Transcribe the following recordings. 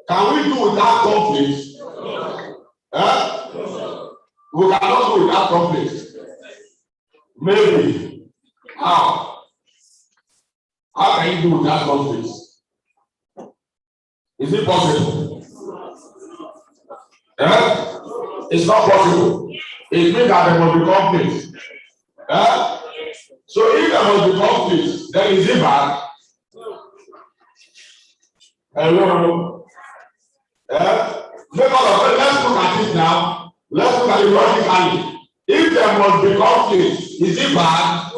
Can we do without conflict? Eh? We cannot do without conflict. Maybe. How? How can you do without conflict? Is it possible? Eh? It's not possible. It means that there must be conflict. Eh? So if there must be conflict, then is it bad? Hello? Eh? Let's look at it now. Let's look at it logically. If there must be conflict, is it bad?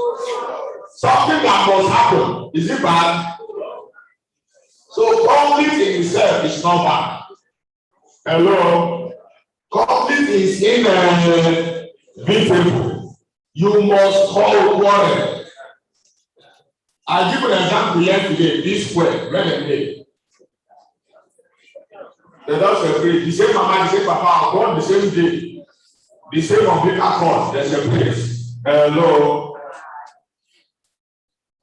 Something that must happen, is it bad? So conflict in itself is not bad. Hello? Conflict is inevitable. You must call quarrel. I'll give you an example here today. This square, red and red. They don't separate. The same mama, the same papa are born the same day. The same umbilical cord, they separate. Hello.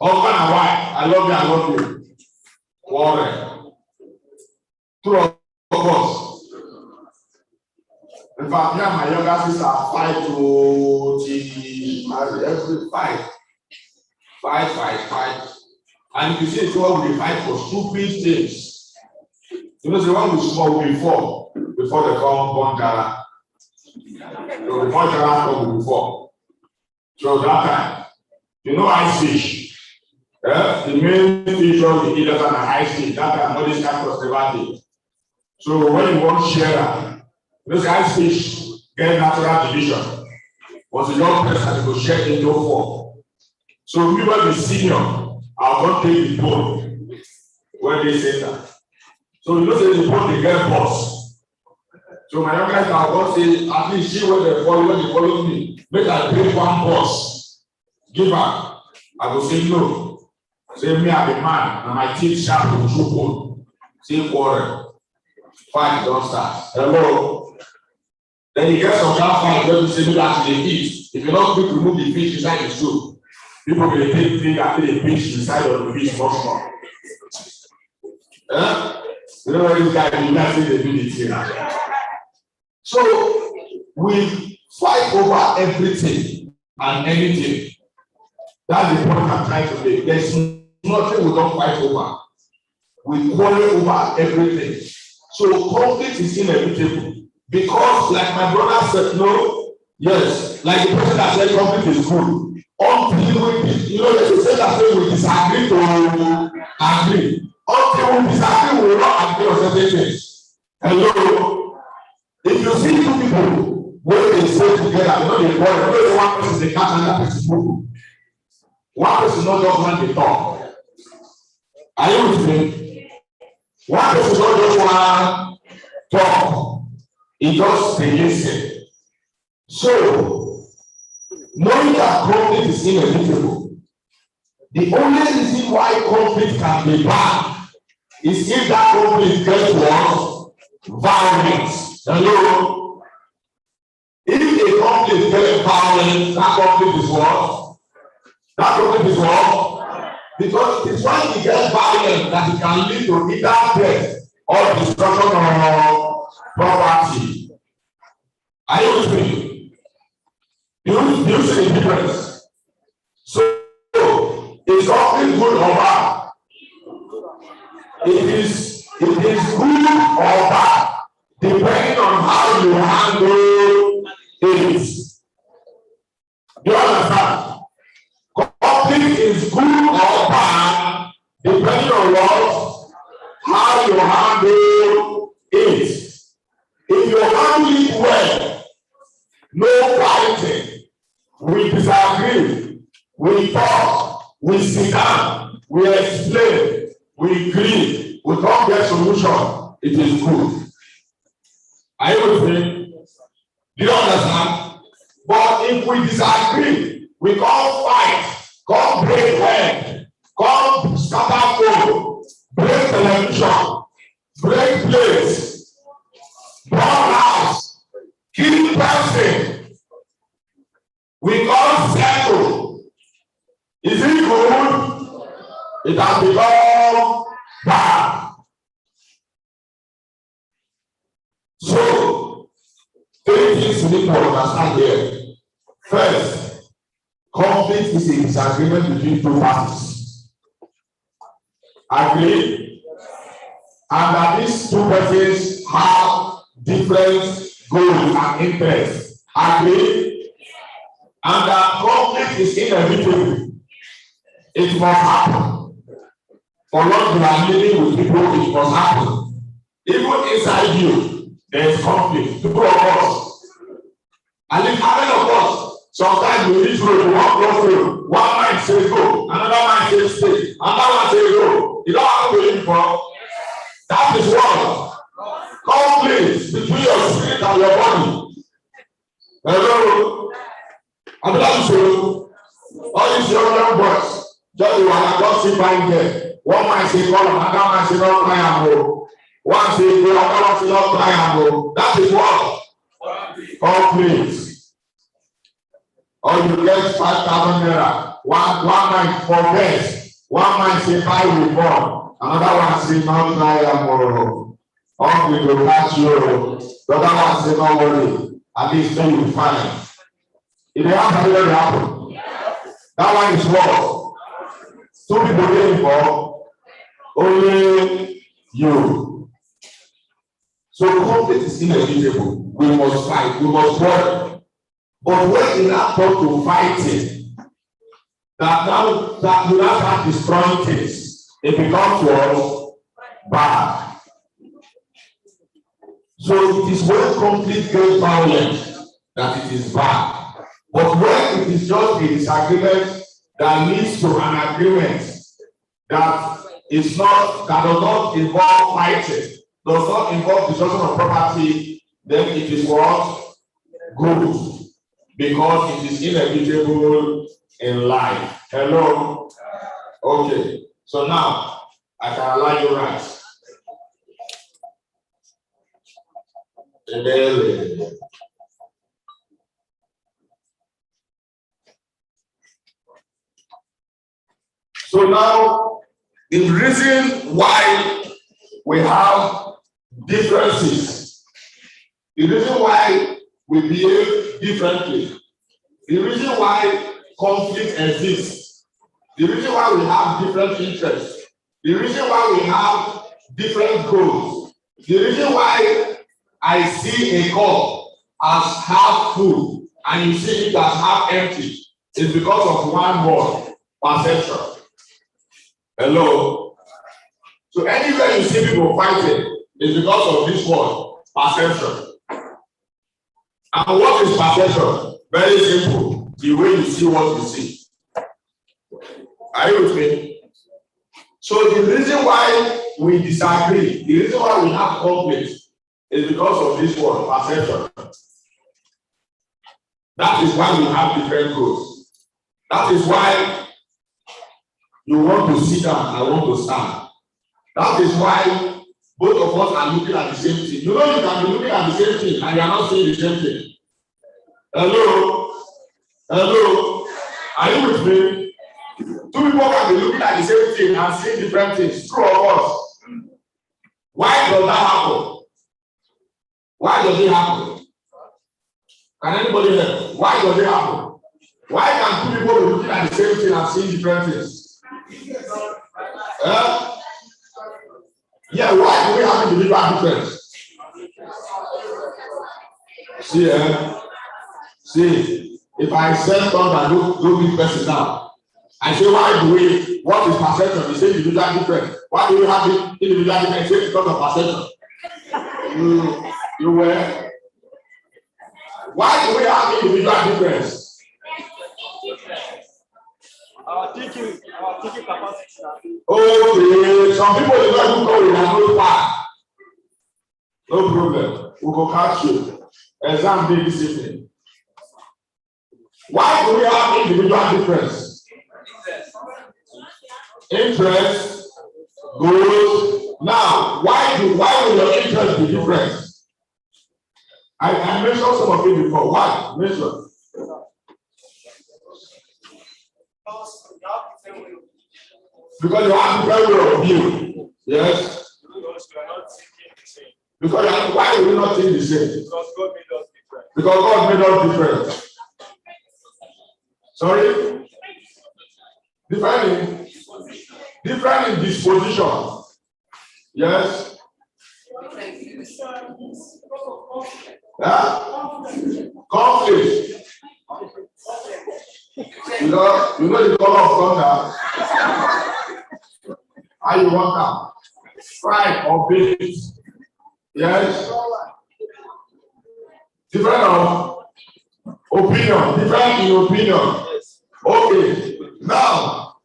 Husband and wife, I love you. Quarrel. Two of us. In fact, me and my younger sister fight to every fight. Fight. And you see, so we fight for stupid things. You know, the one we smoke before they come Bonjara. So the Bonjara come before. So that time, you know ice fish. The main fish of the eaters and ice fish. That time, all this kind of stuff. So when you want share, those ice fish get natural division. Once a young person, they go share into four. So we were the senior, I'll not take the bone when they say that. So you know, say the bone they get boss. So my young guys are going to say, at least she when they follow me, make I pay one boss. Give her. I go say no. Say me I'm the man, and my teeth sharp with true bone. Say quarrel. Fight don't start. Hello. Then you get some kind of fight where you say me that they eat. If you don't quick remove the fish inside the soup, people will take things after the fish inside of the fish much more. You know what this guy do? That's what they do this here. So we fight over everything and anything. That's the point I'm trying to make. There's nothing we don't fight over. We quarrel over everything. So conflict is inevitable. Because like my brother said, no, yes, like the person that said conflict is good. Until we, you know, there's a saying that say we disagree to agree. Until we disagree, we will not agree on certain things. Hello. If you see two people when they stay together, you know they quarrel. You know one person is a cat and another person is moving. One person not just want to talk. Are you with me? One person not just want to talk. He just listen. So, knowing that conflict is inevitable, the only reason why conflict can be bad is if that conflict gets what? Violence. Hello? If a conflict gets violence, that conflict is what? That conflict is what? Because it is when it gets violent that it can lead to either death or destruction of property. Are you with me? You see the difference? So, is conflict good or bad? It is good or bad, depending on how you handle it. Do you understand? Conflict is good or bad, depending on what? How you handle it. If you handle it well, no fighting, we disagree, we talk, we sit down, we explain, we agree, we come get solution, it is good. Are you with me? Do you understand? But if we disagree, we come fight, come break head, come scatter phone, break television, break plates, burn house, kill person, we come settle. Is it good? It has become bad. three things you need to understand here. First, conflict is a disagreement between two parties. Agree? And that these two persons have different goals and interests. Agree? And that conflict is inevitable. It must happen. For long you are living with people, it must happen. Even inside you, there is conflict. Two of us. And if how many of us, sometimes we reach road, we walk close road. One mind says go, another mind says stay, another one says go. You don't have to wait for. That is what? Conflict between your spirit and your body. Hello? I'm not sure. All these young boys, just you are just sit by there. One man say call, another man say not triangle. One say go, another one say not triangle. That is what? Conflict. Or you get 5,000 naira. One man forgets. One man say buy reform. Another one say not triangle. Hungry to catch you. The other one say not worry. At least then you find. If they happen, it will happen. That one is what? Two people waiting for only you. So conflict is inevitable. We must fight. We must work. But when you now come to fighting, that you now start destroying things, it becomes what? Bad. So it is when conflict gets violent that it is bad. But when it is just a disagreement that leads to an agreement that does not involve fighting, does not involve destruction of property, then it is what? Good. Because it is inevitable in life. Hello? Okay. So now I can allow you right. So now, the reason why we have differences, the reason why we behave differently, the reason why conflict exists, the reason why we have different interests, the reason why we have different goals, the reason why I see a cup as half full and you see it as half empty is because of one word, perception. Hello? So anywhere you see people fighting is because of this word, perception. And what is perception? Very simple. The way you see what you see. Are you with me? So the reason why we disagree, the reason why we have conflict is because of this word, perception. That is why we have different goals. That is why you want to sit down, I want to stand. That is why both of us are looking at the same thing. You know you can be looking at the same thing and you are not seeing the same thing. Hello? Hello? Are you with me? Two people can be looking at the same thing and seeing different things. True of us. Why does that happen? Why does it happen? Can anybody help? Why does it happen? Why can two people be looking at the same thing and seeing different things? Yeah, why do we have individual difference? See, if I send someone and do big person now, I say, why do we, what is perception? You say individual difference. Why do we have individual difference? Say because of perception. You were. Why do we have individual difference? Our thinking capacity. Okay, some people do not even go with no part. No problem. We will catch you. Exam day this evening. Why do we have individual difference? Interest, goals. Now, why will your interest be different? I mentioned some of it before. Why? Mention. Because you have different way of view. Yes. Because why will you not think the same? Because God made us different. Because God made us different. Sorry? Different in disposition. Yes? Conflict. You know the color of thunder. How you want that? Pride or bait. Yes? Different of opinion. Different in opinion. Okay. Now,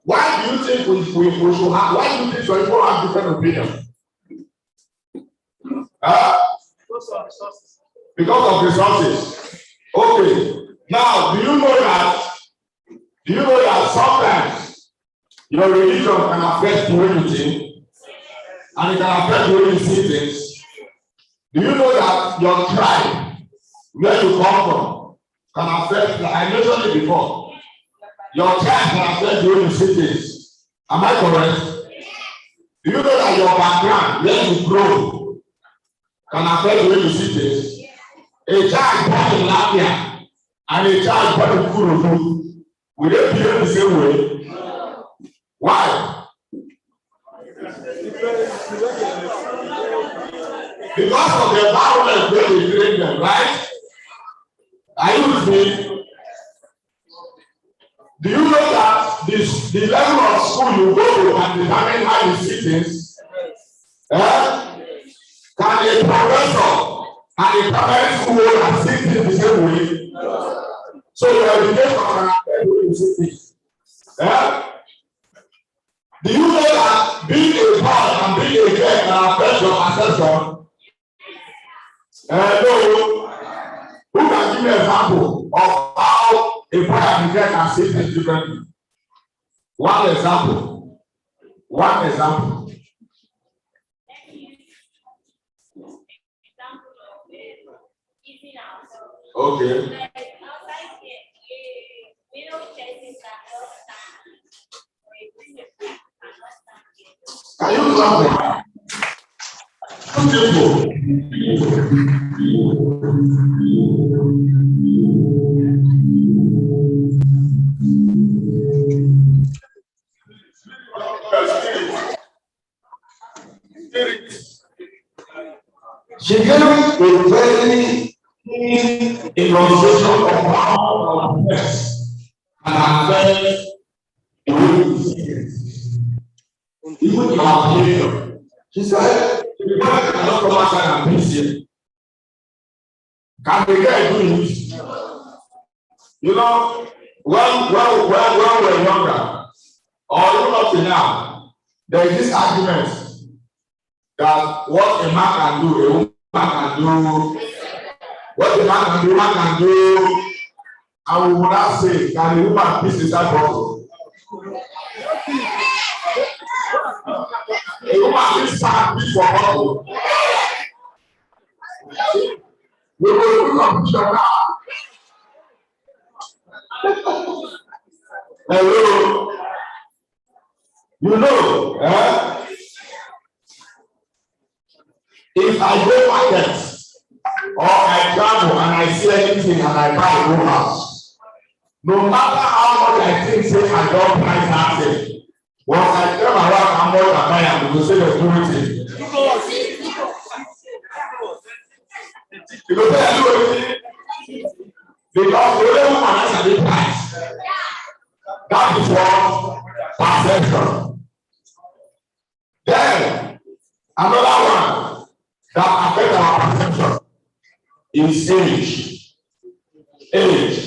why do you think we should have, why do you think some people have different opinions? Because of resources. Okay. Now, do you know that sometimes your religion can affect the way you think, and it can affect the way you see things? Do you know that your tribe, where you come from, can affect, like I mentioned it before, your tribe can affect the way you see things? Am I correct? Do you know that your background, where you grow, can affect the way you see things? A child born in Latvia and a child born in Kurudu, will they behave the same way? Why? Because of the environment where they train them, right? Are you with me? Do you know that the level of school you go to can determine how you see things? Can a professor and a private school and see things the same way? So your education can affect the way you see things. Do you know that being a boy and being a girl can affect your perception? No. Who can give me an example of how a boy and a girl can see things differently? One example. Okay. Can you clap? Beautiful. She gave a very illustration of how our flesh can affect the way we see it. Even in our behavior. She said, the boy cannot come outside and peace here. Can the guy do it? You know, when we're younger, or even up to now, there is this argument that what a man can do, a woman can do. What a man can do, man can do. And we would not say, can a woman peace inside bottle? A woman can stand peace for bottle. We will do competition now. Hello. You know, if I go market or I travel and I see anything and I buy a new house, no matter how much I think say I don't price that thing, once I tell my wife how much I buy, I'm going to say the purity. Because I do it because the only woman has a big price. That is what perception. Then another one that affects our perception is age. Age.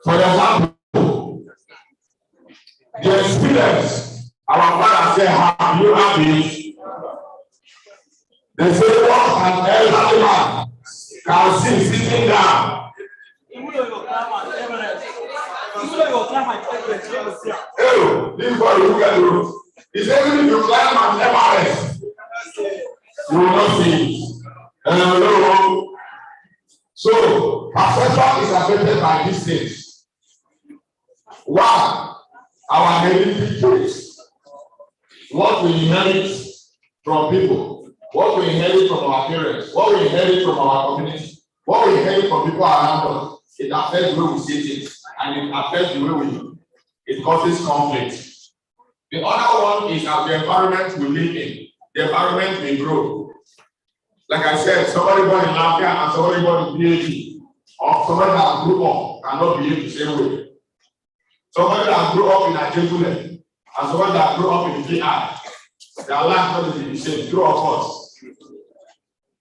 For example, the experience our father said, have you had it? They say, what an elderly man can see sitting down. Oh, this boy look at you. He said, if you climb an Everest, you will not see it. Hello. So, perception is affected by these things. One, our hereditary traits, what we inherit from people. what we inherit from our parents, what we inherit from our community, what we inherit from people around us, it affects the way we see things, and it affects the way it causes conflict. The other one is the environment we live in, the environment we grow. Like I said, somebody born in Lafayette and somebody born in PhD, or somebody that grew up cannot behave the same way. Somebody that grew up in a Jerusalem and somebody that grew up in VI, their life not be the same. Two of us.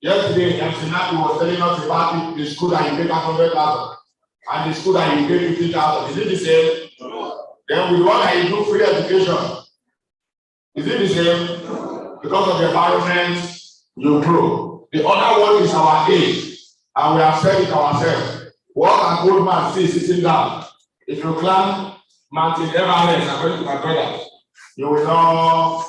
Yesterday, MC Naki was telling us about the school that you pay 100,000 and the school that you pay 50,000. Is it the same? Then with the one that you do free education, is it the same? Because of the environment you grow. The other one is our age, and we have said it ourselves. What an old man sees sitting down. If you climb Mountain Everest, according to my brother, you will not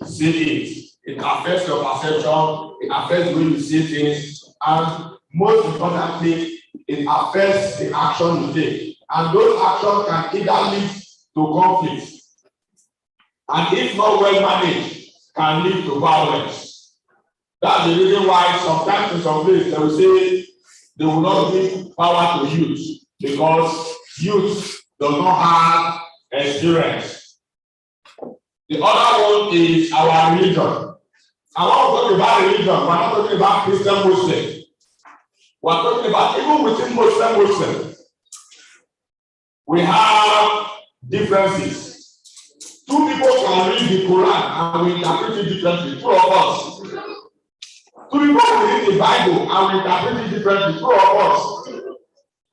see it. It affects your perception, it affects the way you see things, and most importantly, it affects the action you take. And those actions can either lead to conflict, and if not well managed, can lead to violence. That's the reason why sometimes in some places they will say they will not give power to youth, because youth does not have experience. The other one is our religion. I want to talk about religion. We're not talking about Christian Muslim. We're talking about even within Muslim. We have differences. Two people can read the Quran and we interpret it differently. Two of us. Two people can read the Bible and we interpret it differently. Two of us.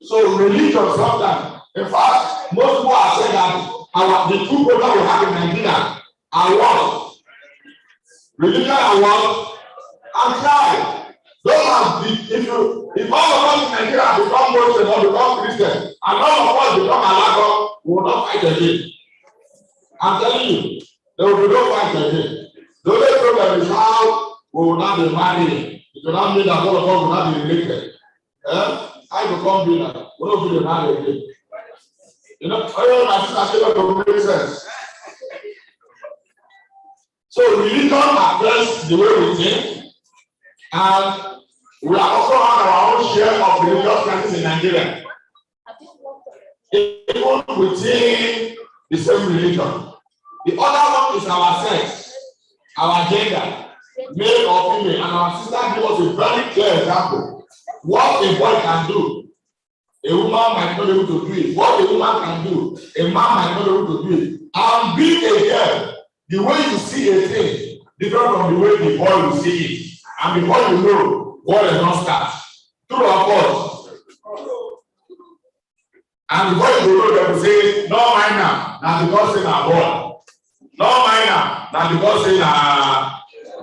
So religion sometimes. In fact, most people are saying that the two programs we have in Nigeria are one. Religion and what? And tribe. Those are if all of us in Nigeria become Muslim or become Christian, and all of us become Alago, we will not fight again. I'm telling you, there will be no fight again. The only problem is how we will not be married. It will not mean that all of us will not be related. I become winner. We will be married again. You know, my sister said that makes sense. So religion affects the way we think, and we also have our own share of religious practice in Nigeria. Even within the same religion. The other one is our sex, our gender, male or female, and our sister gave us a very clear example. What a boy can do, a woman might not be able to do it. What a woman can do, a man might not be able to do it. And being a girl, the way you see a thing, different from the way the boy will see it. And before you know, war is not start. True or false? And before you know, they will say, no minor, now because it's a boy. No minor, now because it's a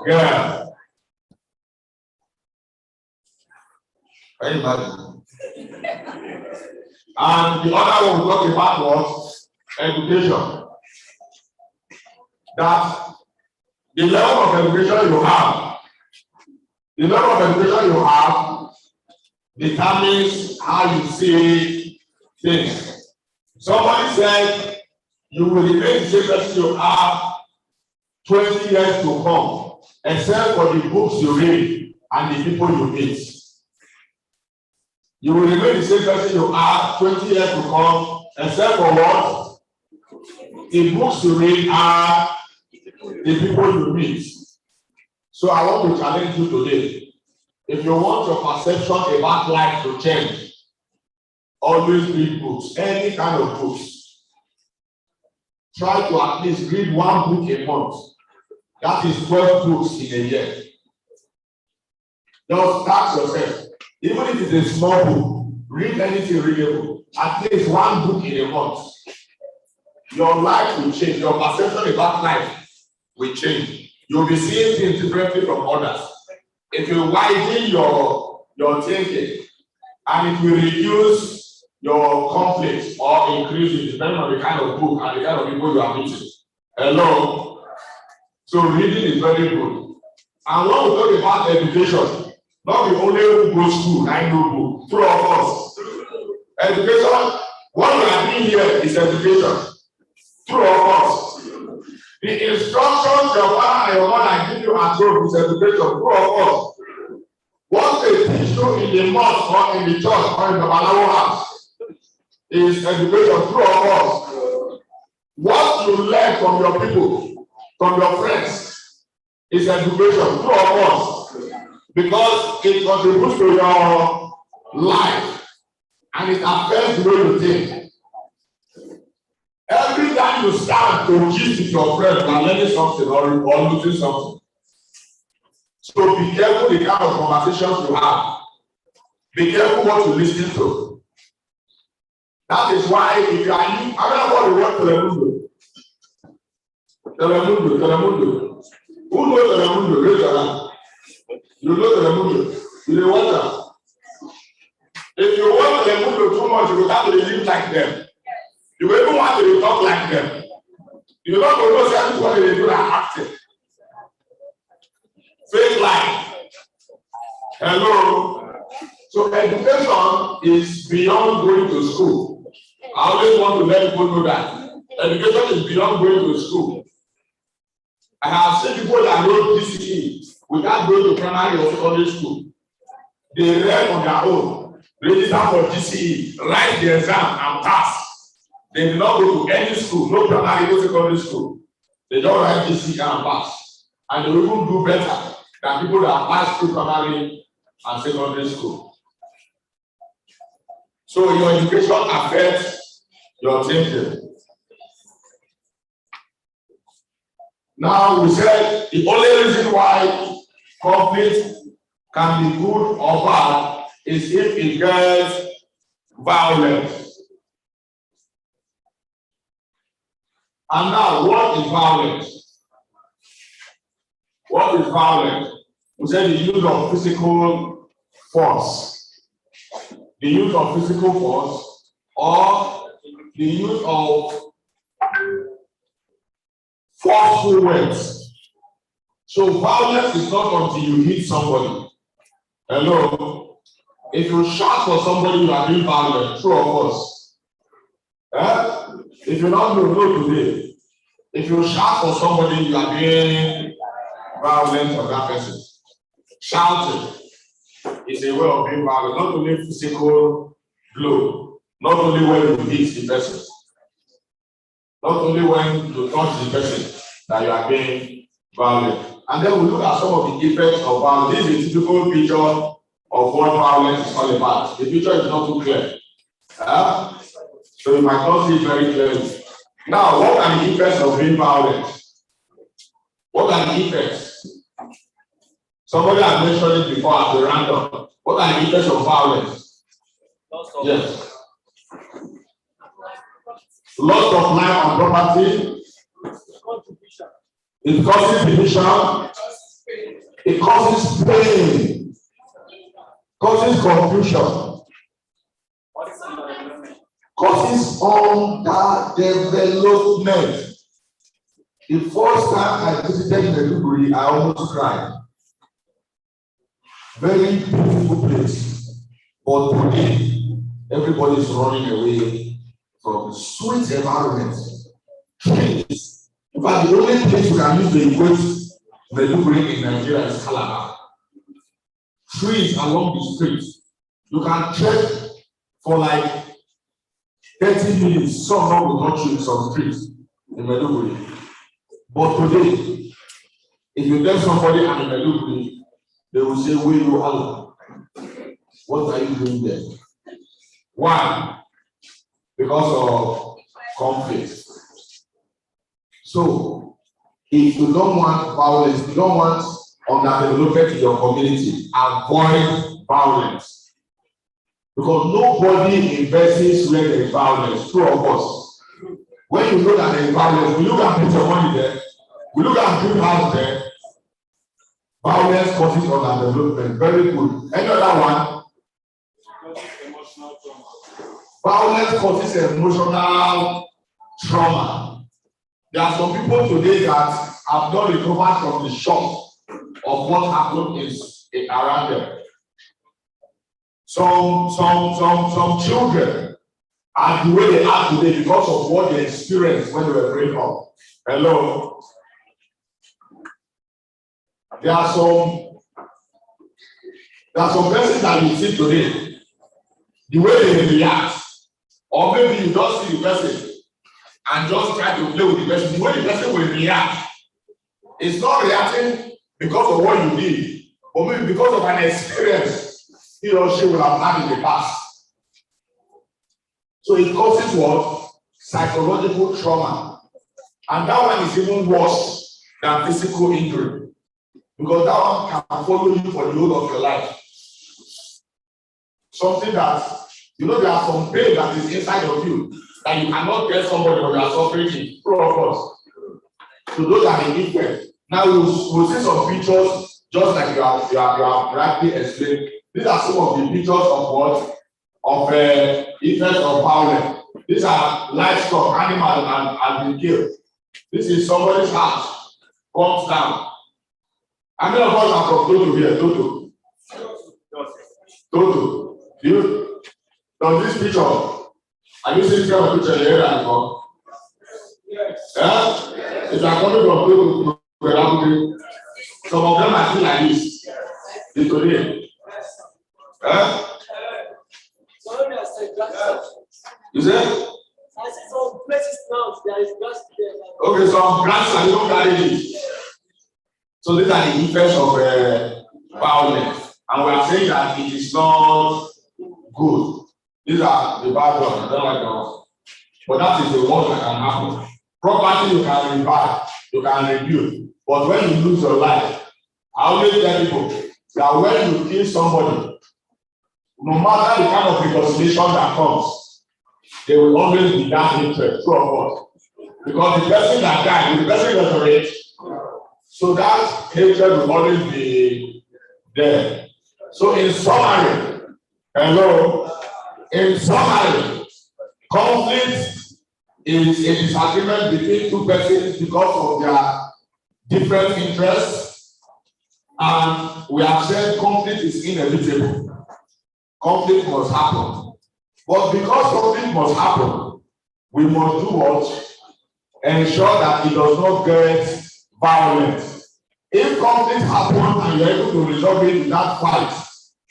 girl. Can you imagine? And the other one we talked about was education. That the level of education you have determines how you see things. Somebody said you will remain the same person you have 20 years to come, except for the books you read and the people you meet. You will remain the same person you have 20 years to come, except for what? The books you read are the people you meet. So I want to challenge you today. If you want your perception about life to change, always read books, any kind of books. Try to at least read one book a month. That is 12 books in a year. Just ask yourself, even if it's a small book, read anything readable. At least one book in a month. Your life will change. Your perception about life will change. You'll be seeing things differently from others. It will widen your thinking, and it will reduce your conflict or increase it depending on the kind of book and the kind of people you are meeting. Hello? So reading is very good. And when we talk about education, not the only who go to school, I know book. Two of us. Education, what we are doing here is education. Two of us. The The instructions your father and your mother give you at home is education, true or false? What they teach you in the mosque or in the church or in the Babalawo house is education, true or false? What you learn from your people, from your friends, is education, true or false? Because it contributes to your life and it affects the way you think. Every time you stand to gist with your friend, you are learning something or losing something. So be careful the kind of conversations you have. Be careful what you listen to. That is why if you are you, I don't know what you want Telemundo. Telemundo. Who knows Telemundo? Raise your hand. You know Telemundo. You know what? If you want Telemundo too much, you will have to live like them. You will even want to talk like them. You don't know everybody they do are acting. Fake life. Hello. So education is beyond going to school. I always want to let people know that education is beyond going to school. I have seen people that know DCE without going to primary or secondary school. They read on their own, register for DCE, write the exam and pass. They did not go to any school, no primary, no secondary school. They don't write DCE and pass. And they will even do better than people that pass through primary and secondary school. So your education affects your thinking. Now we said the only reason why conflict can be good or bad is if it gets violent. And now, what is violence? What is violence? We said the use of physical force. The use of physical force or the use of forceful words. So violence is not until you hit somebody. Hello? If you shout for somebody, you are being violent, true or false? If you don't know today, if you shout for somebody, you are being violent on that person. Shouting is a way of being violent, not only physical blow, not only when you hit the person, not only when you touch the person that you are being violent. And then we look at some of the effects of violence. This is a typical picture of what violence is all about. The picture is not too clear. So you might not see it very clearly. Now, what are the effects of being violent? What are the effects? Somebody has mentioned it before at the random. What are the effects of violence? Yes. Loss of life and property. It causes division. It causes pain. Causes confusion. Causes underdevelopment. The first time I visited Maiduguri, I almost cried. Very beautiful place. But today, everybody is running away from sweet environment. Trees. In fact, the only place you can use to equate Maiduguri in Nigeria is Calabar. Trees along the streets. You can trek for like 30 minutes, someone will touch you in some streets in Maiduguri. But today, if you tell somebody I'm in Maiduguri, they will say, where you are? What are you doing there? Why? Because of conflict. So, if you don't want violence, if you don't want underdevelopment in your community, avoid violence. Because nobody invests where there is violence, true or false. When you know that there is violence, will you go and put your money there? Will you go and build house there? Violence causes underdevelopment. Very good. Any other one? Violence causes emotional trauma. There are some people today that have not recovered from the shock of what happened around them. Some children are the way they are today because of what they experienced when they were growing up. Hello. There are some persons that you see today, the way they react, or maybe you don't see the person and just try to play with the person. The way the person will react, it's not reacting because of what you did, but maybe because of an experience he or she will have had in the past. So it causes what? Psychological trauma. And that one is even worse than physical injury. Because that one can follow you for the whole of your life. Something that, there are some pain that is inside of you that you cannot get somebody when you are suffering it. True of course. So those are the effects. Now we'll see some pictures, just like you have rightly explained. These are some of the pictures of what? Of effects of violence. These are livestock, animals, and been killed. This is somebody's house, comes down. How many of us are from Toto here? Toto. Does this picture, have you seen this kind of picture in the area before? Yes. Yeah? It's like coming from Toto to Abuja. Some of them are still like this. It's today. Yeah? You say? I see some places now, there is grass there. Okay, some grass and no carry it. So these are the effects of violence. And we are saying that it is not good. These are the bad ones, I don't like those. But that is the worst that can happen. Property you can revive, you can rebuild. But when you lose your life, I always tell people that when you kill somebody, no matter the kind of reconciliation that comes, there will always be that hatred, true or false. Because the person that died, the person resurrected. So that hatred will always be there. So in summary, conflict is a disagreement between two persons because of their different interests. And we have said conflict is inevitable. Conflict must happen. But because conflict must happen, we must do what? Ensure that it does not get violent. If conflict happens and you're able to resolve it in that fight,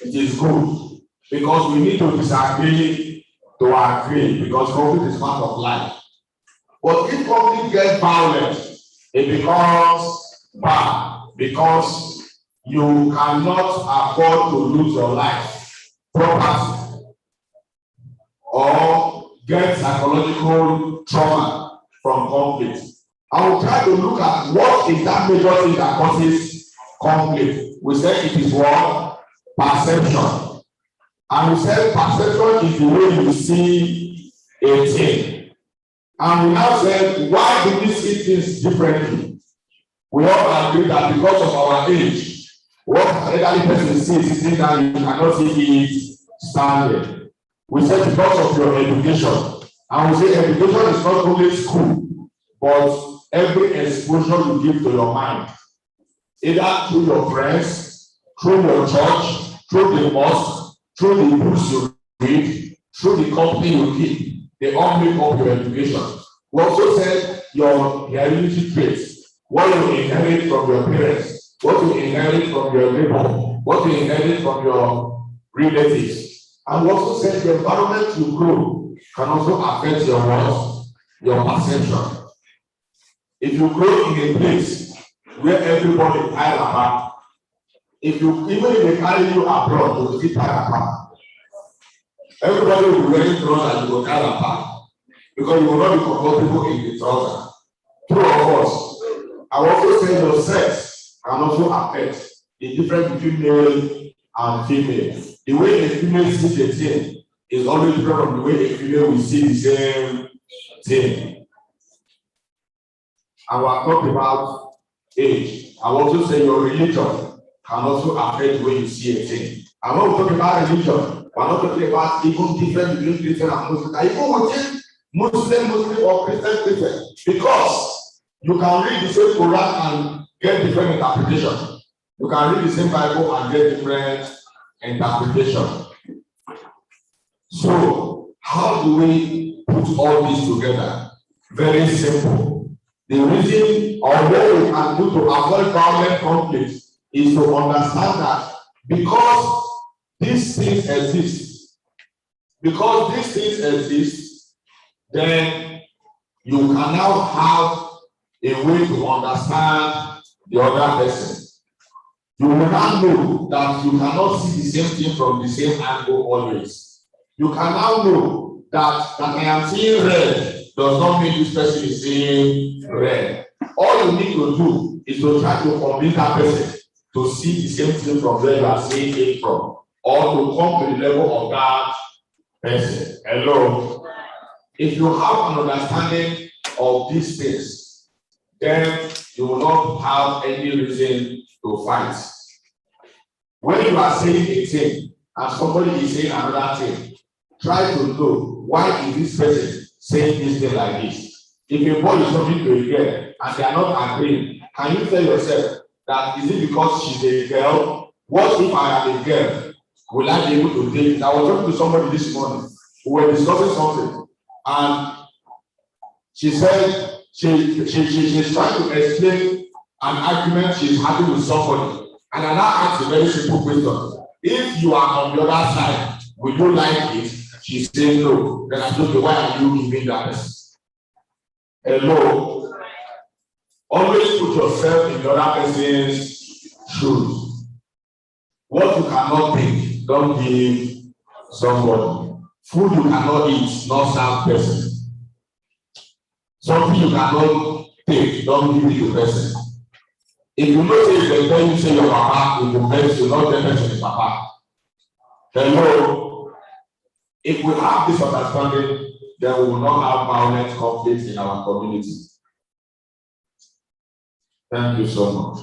it is good. Because we need to disagree to agree, because conflict is part of life. But if conflict gets violent, it becomes bad, because you cannot afford to lose your life, property, or get psychological trauma from conflict. I will try to look at what is that major thing that causes conflict. We said it is what? Perception. And we said perception is the way you see a thing. And we now said, why do we see things differently? We all agree that because of our age, what an elderly person sees sitting down, you cannot see it standing. We said because of your education. And we say education is not only school, but every exposure you give to your mind, either through your friends, through your church, through the mosque, through the books you read, through the company you keep, they all make up your education. We also said your hereditary traits, what you inherit from your parents, what you inherit from your neighbor, what you inherit from your relatives. And we also said the environment you grow can also affect your words, your perception. If you grow in a place where everybody tie apart, even if they carry you abroad, you will still tie apart. Everybody will be wearing trousers and you will tie apart, because you will not be comfortable in the trouser. True or false? I will also say your sex can also affect the difference between male and female. The way a female sees a thing is always different from the way a female will see the same thing. I will talk about age. I will also say your religion can also affect the way you see a thing. I'm not talking about religion. We're not talking about even difference between Christian and Muslim. Even within Muslim or Christian. Because you can read the same Quran and get different interpretation. You can read the same Bible and get different interpretation. So, how do we put all this together? Very simple. The reason or what we can do to avoid violent conflicts is to understand that because these things exist, then you can now have a way to understand the other person. You will now know that you cannot see the same thing from the same angle always. You can now know that I am seeing red does not mean this person is seeing red. All you need to do is to try to convince that person to see the same thing from where you are seeing it from, or to come to the level of that person. Hello. If you have an understanding of these things, then you will not have any reason to fight. When you are saying a thing and somebody is saying another thing, try to know why is this person saying this thing like this. If a boy is talking to a girl and they are not agreeing, can you tell yourself that is it because she's a girl? What if I am a girl? Will I be able to date? I was talking to somebody this morning who were discussing something, and she said she's trying to explain an argument she's having with somebody. And I now ask a very simple question. If you are on the other side, will you like it? She said no. Then I told her, why are you giving that person? Hello. Always put yourself in the other person's shoes. What you cannot take, don't give somebody. Food you cannot eat, not serve person. Something you cannot take, don't give it to person. If you know say the time you say your papa, you will best you not the person is papa. Hello. If we have this understanding, then we will not have violent conflicts in our community. Thank you so much.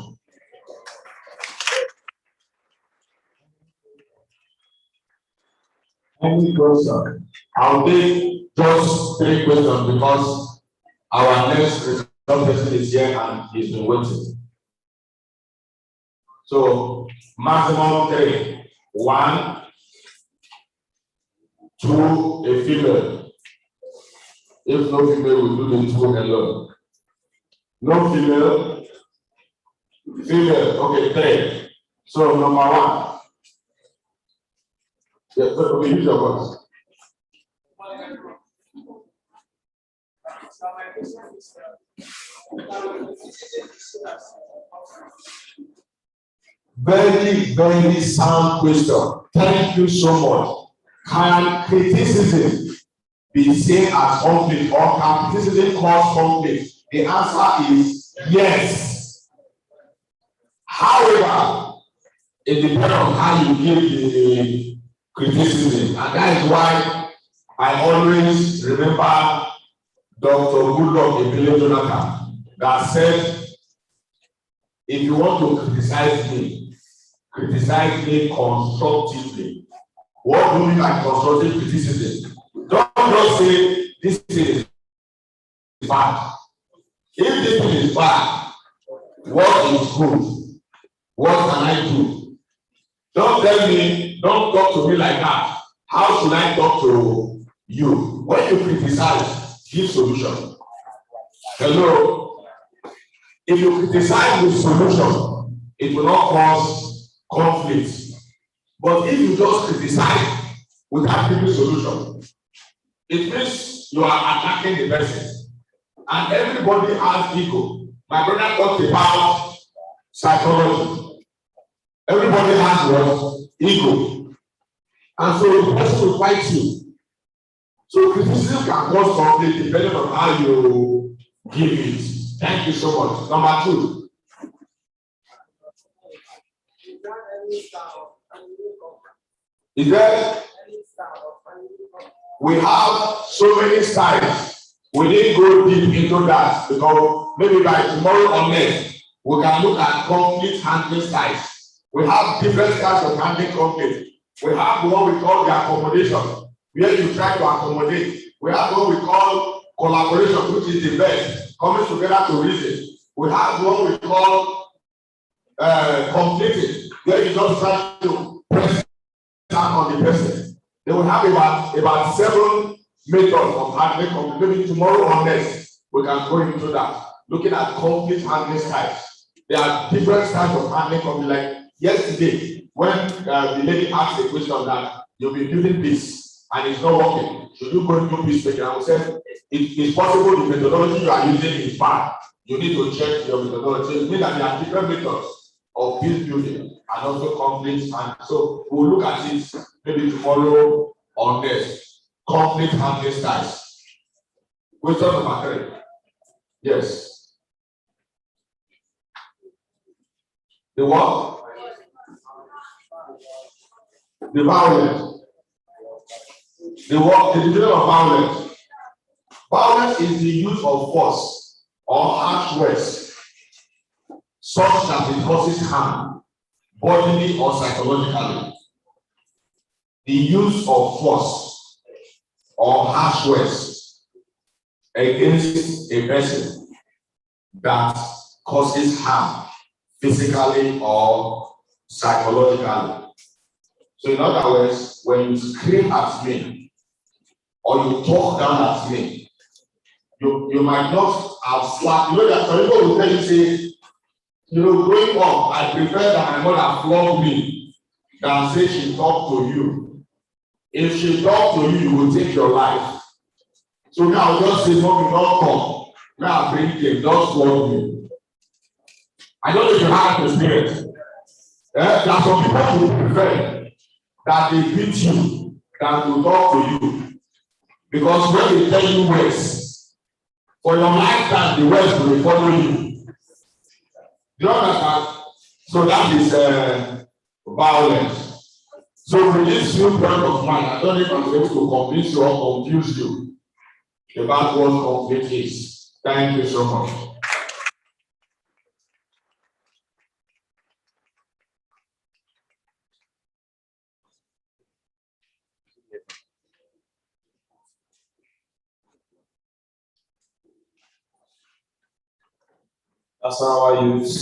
Any question? I'll take just 3 questions because our next person is here and he's been waiting. So maximum 3. 1, 2, a female. If no female, we do the 2 alone. No female. Female. Okay, 3. So number 1. Yes, okay, use your voice. Very, very sound question. Thank you so much. Can criticism be seen as conflict, or can criticism cause conflict? The answer is yes. However, it depends on how you give the criticism, and that is why I always remember Dr. Goodluck Ebele Jonathan that said, if you want to criticize me constructively. What do you mean by constructive criticism? Don't just say this is bad. If this thing is bad, what is good? What can I do? Don't tell me, don't talk to me like that. How should I talk to you? When you criticize, give solution. Hello? If you criticize with solution, it will not cause conflict. But if you just criticize without giving solution, it means you are attacking the person. And everybody has ego. My brother talked about psychology. Everybody has what? Ego. And so the person will fight you. So criticism can cause conflict depending on how you give it. Thank you so much. Number 2. Is there? We have so many styles. We didn't go deep into that because maybe by tomorrow or next, we can look at conflict handling styles. We have different styles of handling conflict. We have what we call the accommodation, where you try to accommodate. We have what we call collaboration, which is the best, coming together to reason. We have what we call conflicting, where you just try to press down on the person. They will have about 7 methods of handling conflict. Maybe tomorrow or next, we can go into that, looking at conflict handling styles. There are different types of handling company. Like yesterday, when the lady asked a question that you've been building this and it's not working, should you go into peace making? I would say it's possible the methodology you are using is bad. You need to check your methodology. It means that there are different methods of peace building and also conflicts. And so we'll look at it maybe tomorrow on this conflict handling styles. Question number 3. Yes. The what? The violence. The what? The definition of violence. Violence is the use of force or harsh words such that it causes harm, bodily or psychologically. The use of force or harsh words against a person that causes harm, physically or psychologically. So in other words, when you scream at me or you talk down at me, you might not have slapped. You know that some people will tell you, say, growing up, I prefer that my mother flog me than say she talk to you. If she talk to you, you will take your life. So now just say, mommy, don't come. Now I bring him, just flog me. I don't know if you have the spirit. There are some people who prefer that they beat you than to talk to you. Because when they tell you words, for your lifetime, the words will follow you. Do you understand? So that is violence. So with this few point of mind, I don't know if I'm able to convince you or confuse you about what conflict is. Thank you so much. That's our youth.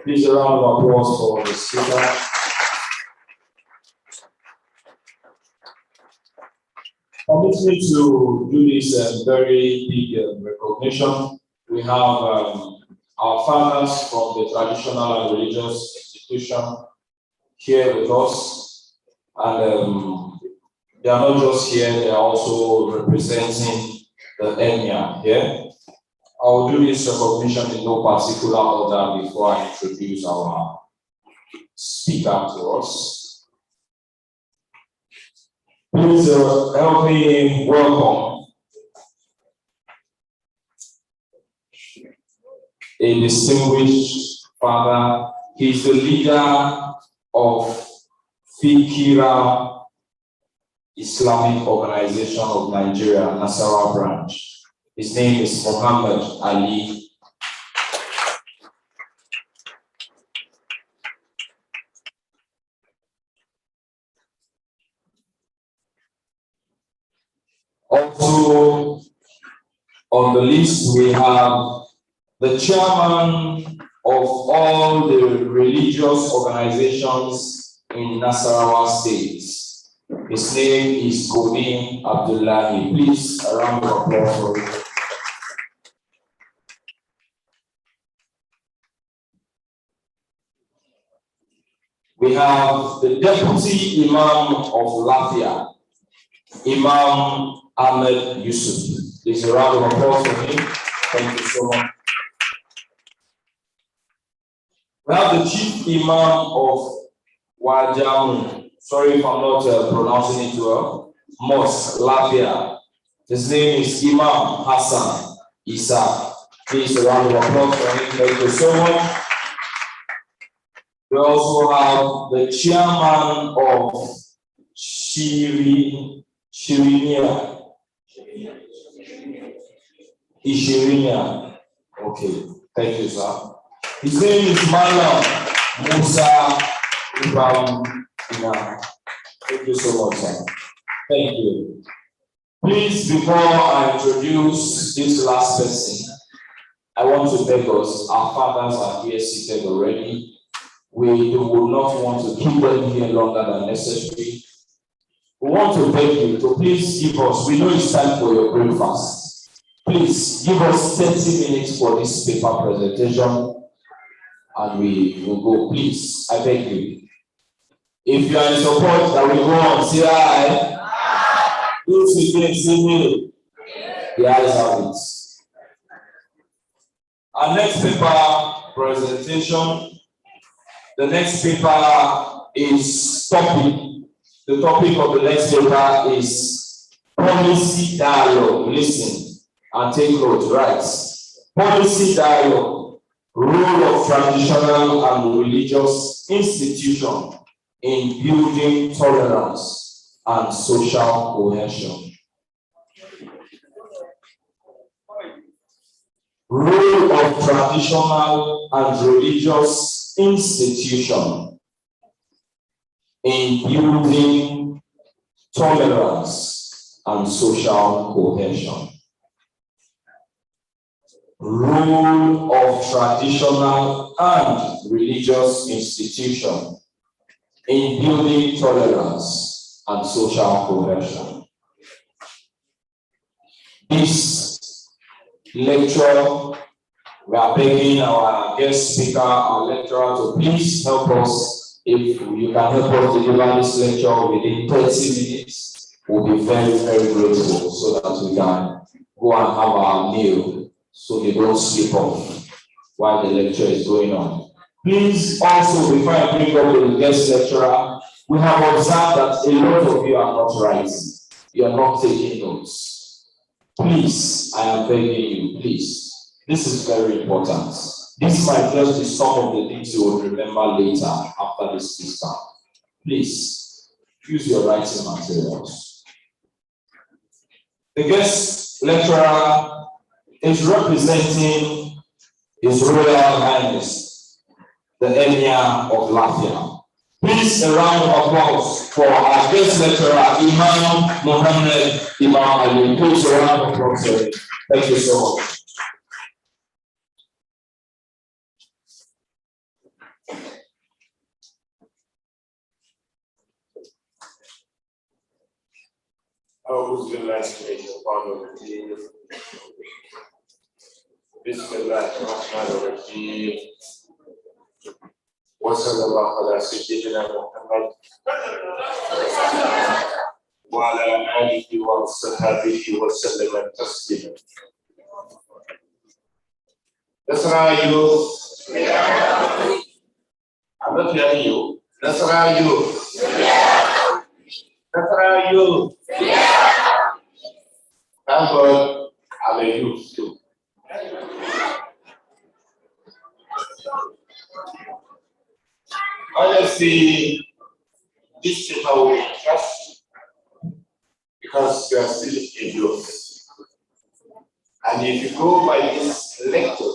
Please a round of applause for the speaker. Permit me to do this very big recognition. We have our fathers from the traditional and religious institution here with us, and they are not just here, they are also representing the Emir here. I will do this recognition in no particular order before I introduce our speaker to us. Please help me welcome a distinguished father. He's the leader of Fikira Islamic Organization of Nigeria, Nasarawa branch. His name is Muhammad Ali. Also on the list we have the chairman of all the religious organizations in Nasarawa State. His name is Godin Abdullahi. Please, a round of applause for him. We have the Deputy Imam of Lafia, Imam Ahmed Yusuf. Please, a round of applause for him. Thank you so much. We have the Chief Imam of Wajamu. Sorry if I'm not pronouncing it well. Mosque, Lafia. His name is Imam Hassan Isa. Please, a round of applause for him. Thank you so much. We also have the chairman of Ishirinia. Okay, thank you, sir. His name is Malam Musa Ibrahim. Thank you so much, sir. Thank you. Please, before I introduce this last person, I want to beg us, our fathers are here seated already. We would not want to keep them here longer than necessary. We want to beg you to please give us, we know it's time for your breakfast. Please give us 30 minutes for this paper presentation and we will go. Please, I beg you. If you are in support that we go on, say aye. Those again, say no. The ayes have it. Our next paper presentation. The next paper is topic. The topic of the next paper is policy dialogue. Listen and take note, right? Policy dialogue, role of traditional and religious institutions in building tolerance and social cohesion. Role of traditional and religious institutions in building tolerance and social cohesion. Role of traditional and religious institutions in building tolerance and social cohesion. This lecture, we are begging our guest speaker, our lecturer, to please help us. If you can help us deliver this lecture within 30 minutes, we'll be very, very grateful so that we can go and have our meal so they don't sleep off while the lecture is going on. Please also, before I bring up the guest lecturer, we have observed that a lot of you are not writing. You are not taking notes. Please, I am begging you, please. This is very important. This might just be some of the things you will remember later after this discount. Please, use your writing materials. The guest lecturer is representing His Royal Highness, the Emir of Latvia. Please, a round of applause for our guest lecturer, Imam Mohammed Imam Ali. Please, a round of applause. Thank you so much. أعوذ بالله من الشيطان الرجيم بسم الله الرحمن الرحيم وصلى الله على سيدنا محمد وعلى آله وصحبه وسلم تسليما. I'm not hearing you. Thank God I'm a youth too. Honestly, this paper will interest because you are still a youth. And if you go by this lecture,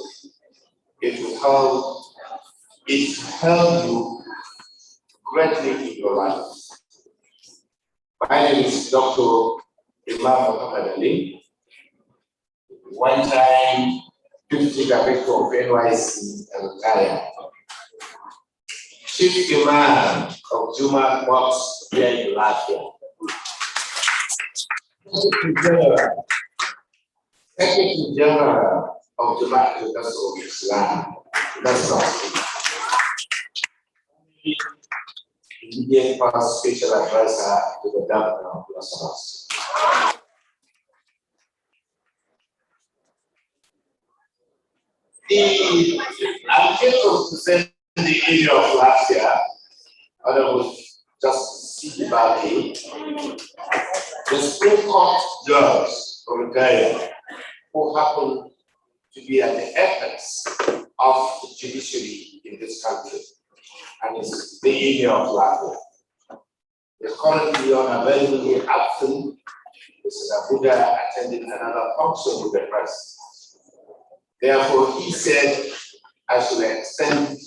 it will help you greatly in your life. My name is Dr. Imam Mohammed Ali, one time Deputy Director of NYC and Kaya, Chief Imam of Juma Mosque here in Latvia, Secretary General of Juma of Islam. That's not immediate past special advisor to the governor of Las. I'm here to present the area of Latvia, and I was just see about it. The Supreme Court judge from Gaya, who happened to be at the apex of the judiciary in this country, and it's the area of Latvia. Is currently unavailably absent. Mr. Abuja attending another function with the press. Therefore, he said, I should extend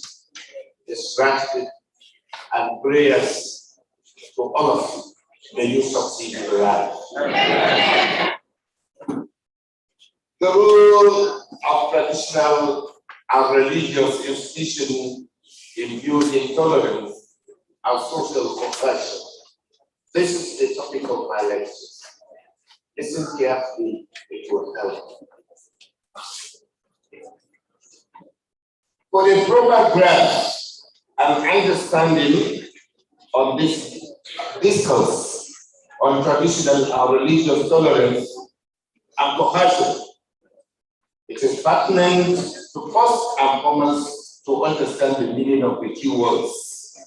his gratitude and prayers to all of you. May you succeed in your life. The role of traditional and religious institutions in building tolerance and social compassion. This is the topic of my lecture. Listen carefully, it will help. For the proper grasp and understanding of this discourse on traditional and religious tolerance and cohesion, it is pertinent to first and foremost to understand the meaning of the key words.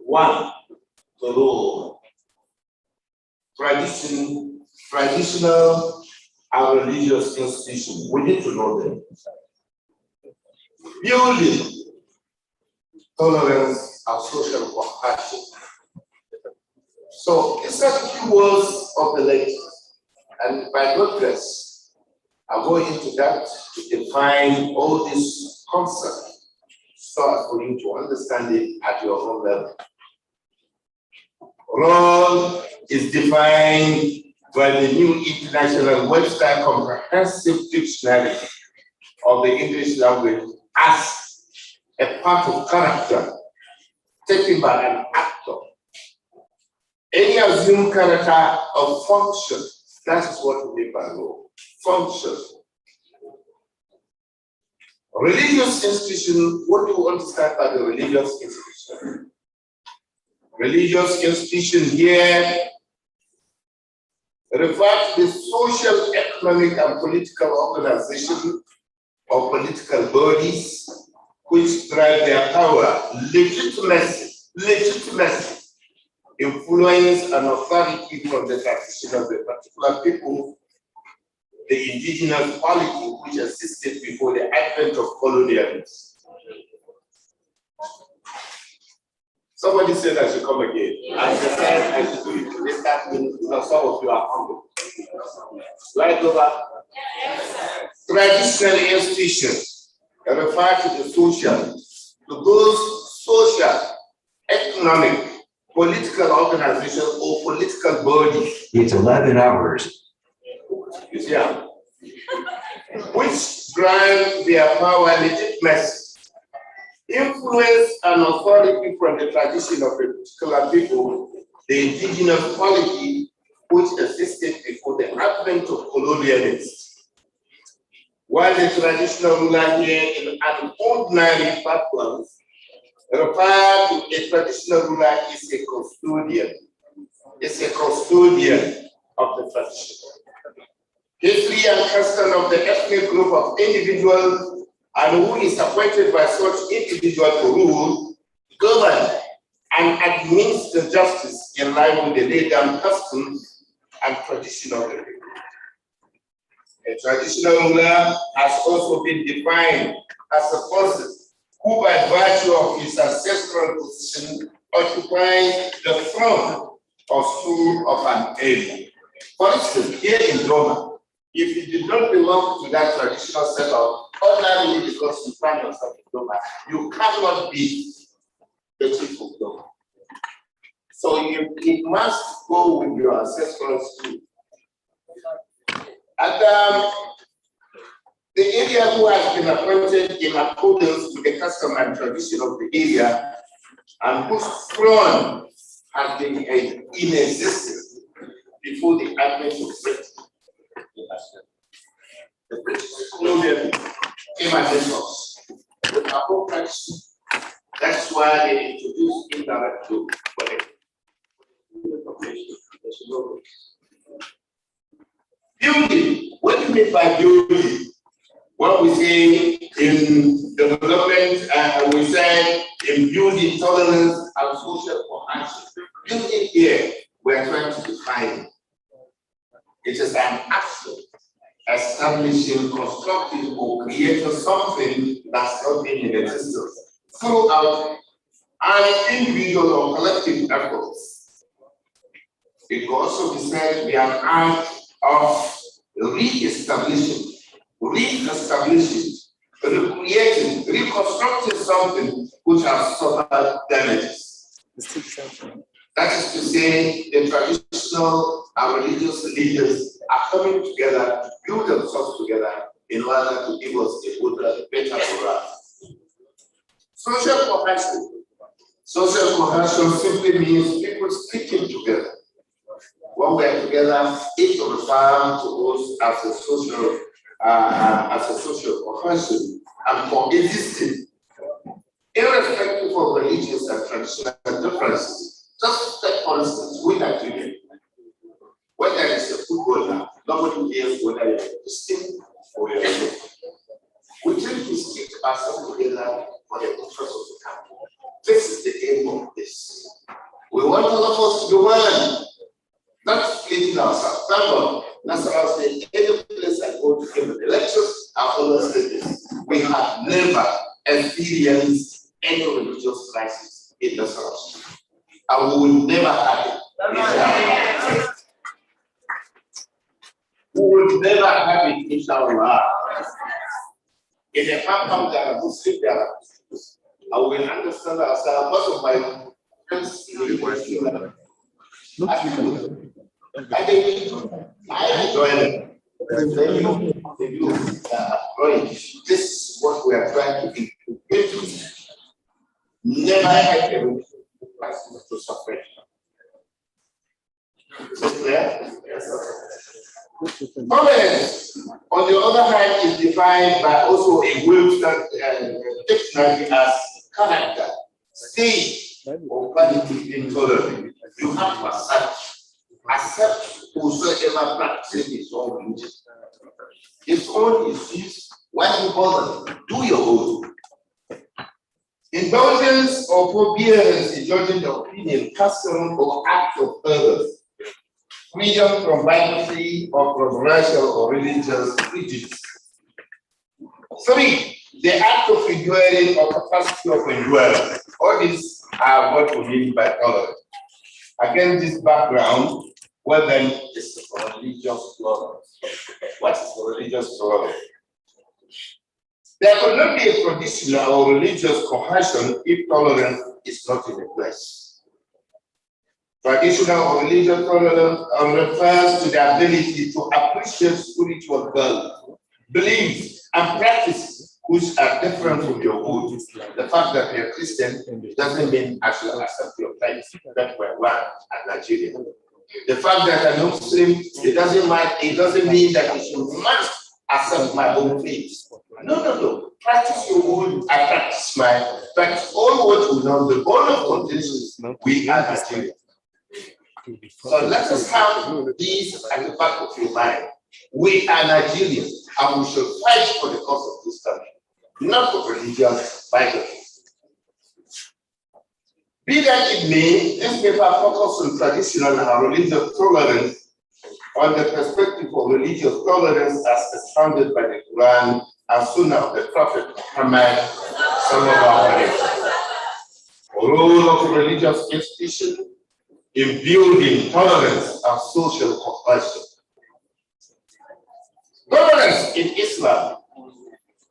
One, the rule. Traditional and religious institutions. We need to know them. Building tolerance and social cohesion. So these are the key words of the lecture. And by God's grace, I'll go into that to define all these concepts so as for you to understand it at your own level. Role is defined by the New International Webster Comprehensive Dictionary of the English language as a part of character taken by an actor. Any assumed character of function, that is what we mean by role. Function. Religious institution, what do you understand by the religious institution? Religious institution here refers to the social, economic, and political organization or political bodies which drive their power, legitimacy, influence, and authority from the tradition of the particular people, the indigenous quality which existed before the advent of colonialism. Somebody said I should come again. I said I should do it. This that means some of you are hungry. Right over. Traditional institutions refer to the social, to those social, economic, political organizations or political bodies. It's 11 hours. You see, which drive their power, legitimacy, influence, and authority from the tradition of a particular people, the indigenous quality which existed before the advent of colonialism. While the traditional ruler here in an ordinary background refer to a traditional ruler is a custodian. It's a custodian of the tradition. History and custom of the ethnic group of individuals and who is appointed by such individual to rule, govern, and administer justice in line with the laid down customs and tradition of the people. A traditional ruler has also been defined as a person who, by virtue of his ancestral position, occupies the throne or stool of an area. For instance, here in Roma, if you did not belong to that traditional setup, ordinarily because you find yourself in Roma, you cannot be the chief of Roma. So it must go with your ancestral stool. And the area who has been appointed in accordance with the custom and tradition of the area and whose throne has been in existence before the advent of Britain. The British colonial came against us with our own tradition. That's why they introduced indirect rule for the population. Building. What do you mean by building? What we say in development, we say in building tolerance and social cohesion. Building here, we're trying to define. It is an action establishing, constructing, or creating something that's not been in existence throughout an individual or collective efforts. It could also be said to be an act of re-establishing, recreating, reconstructing something which has suffered damages. That is to say, the traditional and religious leaders are coming together to build themselves together in order to give us a better world. Social cohesion. Social cohesion simply means people sticking together. When we are together, it refers to us as a social cohesion. and coexisting, irrespective of religious and traditional differences. Just take, for instance, we Nigerians. When there is a footballer, nobody cares whether you're a Christian or you're a Muslim. We tend to stick ourselves together for the interest of the country. This is the aim of this. We want all of us to do well, not splitting ourselves. Therefore, that's what I was saying. Any place I go to give the lectures, I always say this. We have never experienced any religious crisis in this house. And we will never have it. We will never have it, inshallah. In a family, there are Muslims, there are Muslims. And we understand ourselves. Most of my friends in the university, I enjoy them. This is what we are trying to do. Never had a crisis to suffer. Is it clear? Tolerance, on the other hand, is defined by also a Webster dictionary as character, state, or quality intolerance. You have to accept whosoever practices his own religion. His own is his, why you bother? Do your own. Indulgence or forbearance in judging the opinion, custom, or act of others. Freedom from privacy or from racial or religious prejudice. 3, the act of enduring or capacity of enduring. All these are what we mean by tolerance. Against this background, what then is religious tolerance? What is religious tolerance? There could not be a traditional or religious cohesion if tolerance is not in place. Traditional or religious tolerance refers to the ability to appreciate spiritual values, beliefs, and practices which are different from your own. The fact that you're Christian doesn't mean I should accept your faith. That we're one at Nigeria. The fact that I'm Muslim, it doesn't mean that you must accept my own faith. No. Practice your own, I practice mine. But all what we know, the bone of contention, we are Nigerians. So let us have these at the back of your mind. We are Nigerians, and we should fight for the cause of this country, not for religious bigotry. Be that it may, this paper focuses on traditional and religious tolerance on the perspective of religious tolerance as expounded by the Quran and Sunnah of the Prophet Muhammad sallallahu alaihi wasallam. Role of religious institution in building tolerance and social cohesion. Tolerance in Islam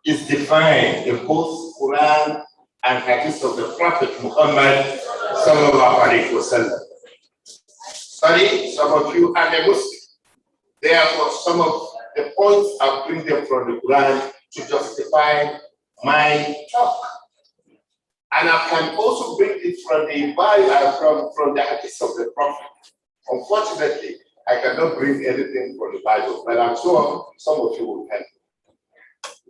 is defined in both Quran and Hadith of the Prophet Muhammad sallallahu alaihi wasallam. Sorry, some of you are a Muslim. Therefore, some of the points I bring them from the Quran to justify my talk. And I can also bring it from the Bible, from the Hadith of the Prophet. Unfortunately, I cannot bring anything from the Bible, but I'm sure some of you will help.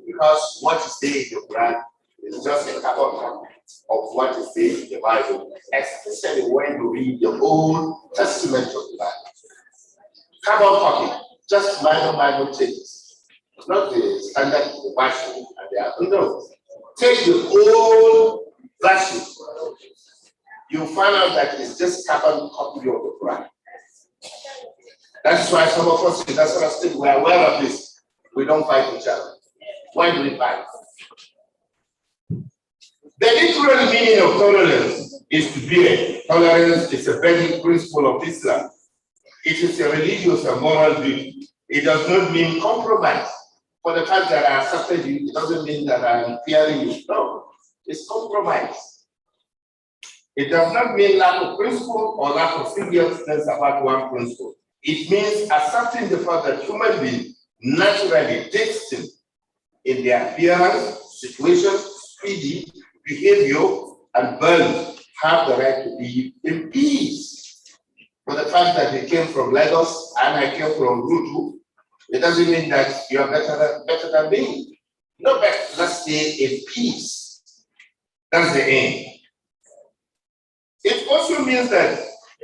Because what is there in the Quran is just a carbon copy of what is there in the Bible, especially when you read the Old Testament of the Bible. Carbon copy, just minor changes. It's not the standard version, and they are no. Take the old version, you find out that it's just carbon copy of the Quran. That's why some of us in National State, we are aware of this. We don't fight each other. Why do we fight? The literal meaning of tolerance is to bear. Tolerance is a basic principle of Islam. It is a religious and moral duty. It does not mean compromise. For the fact that I accepted you, it doesn't mean that I'm fearing you. No, it's compromise. It does not mean lack of principle or lack of seriousness about one principle. It means accepting the fact that human beings naturally distinct in their appearance, situation, speedy, behavior, and values have the right to live in peace. For the fact that they came from Lagos and I came from Rutu, it doesn't mean that you are better than me. No, but let's say a peace. That's the aim. It also means that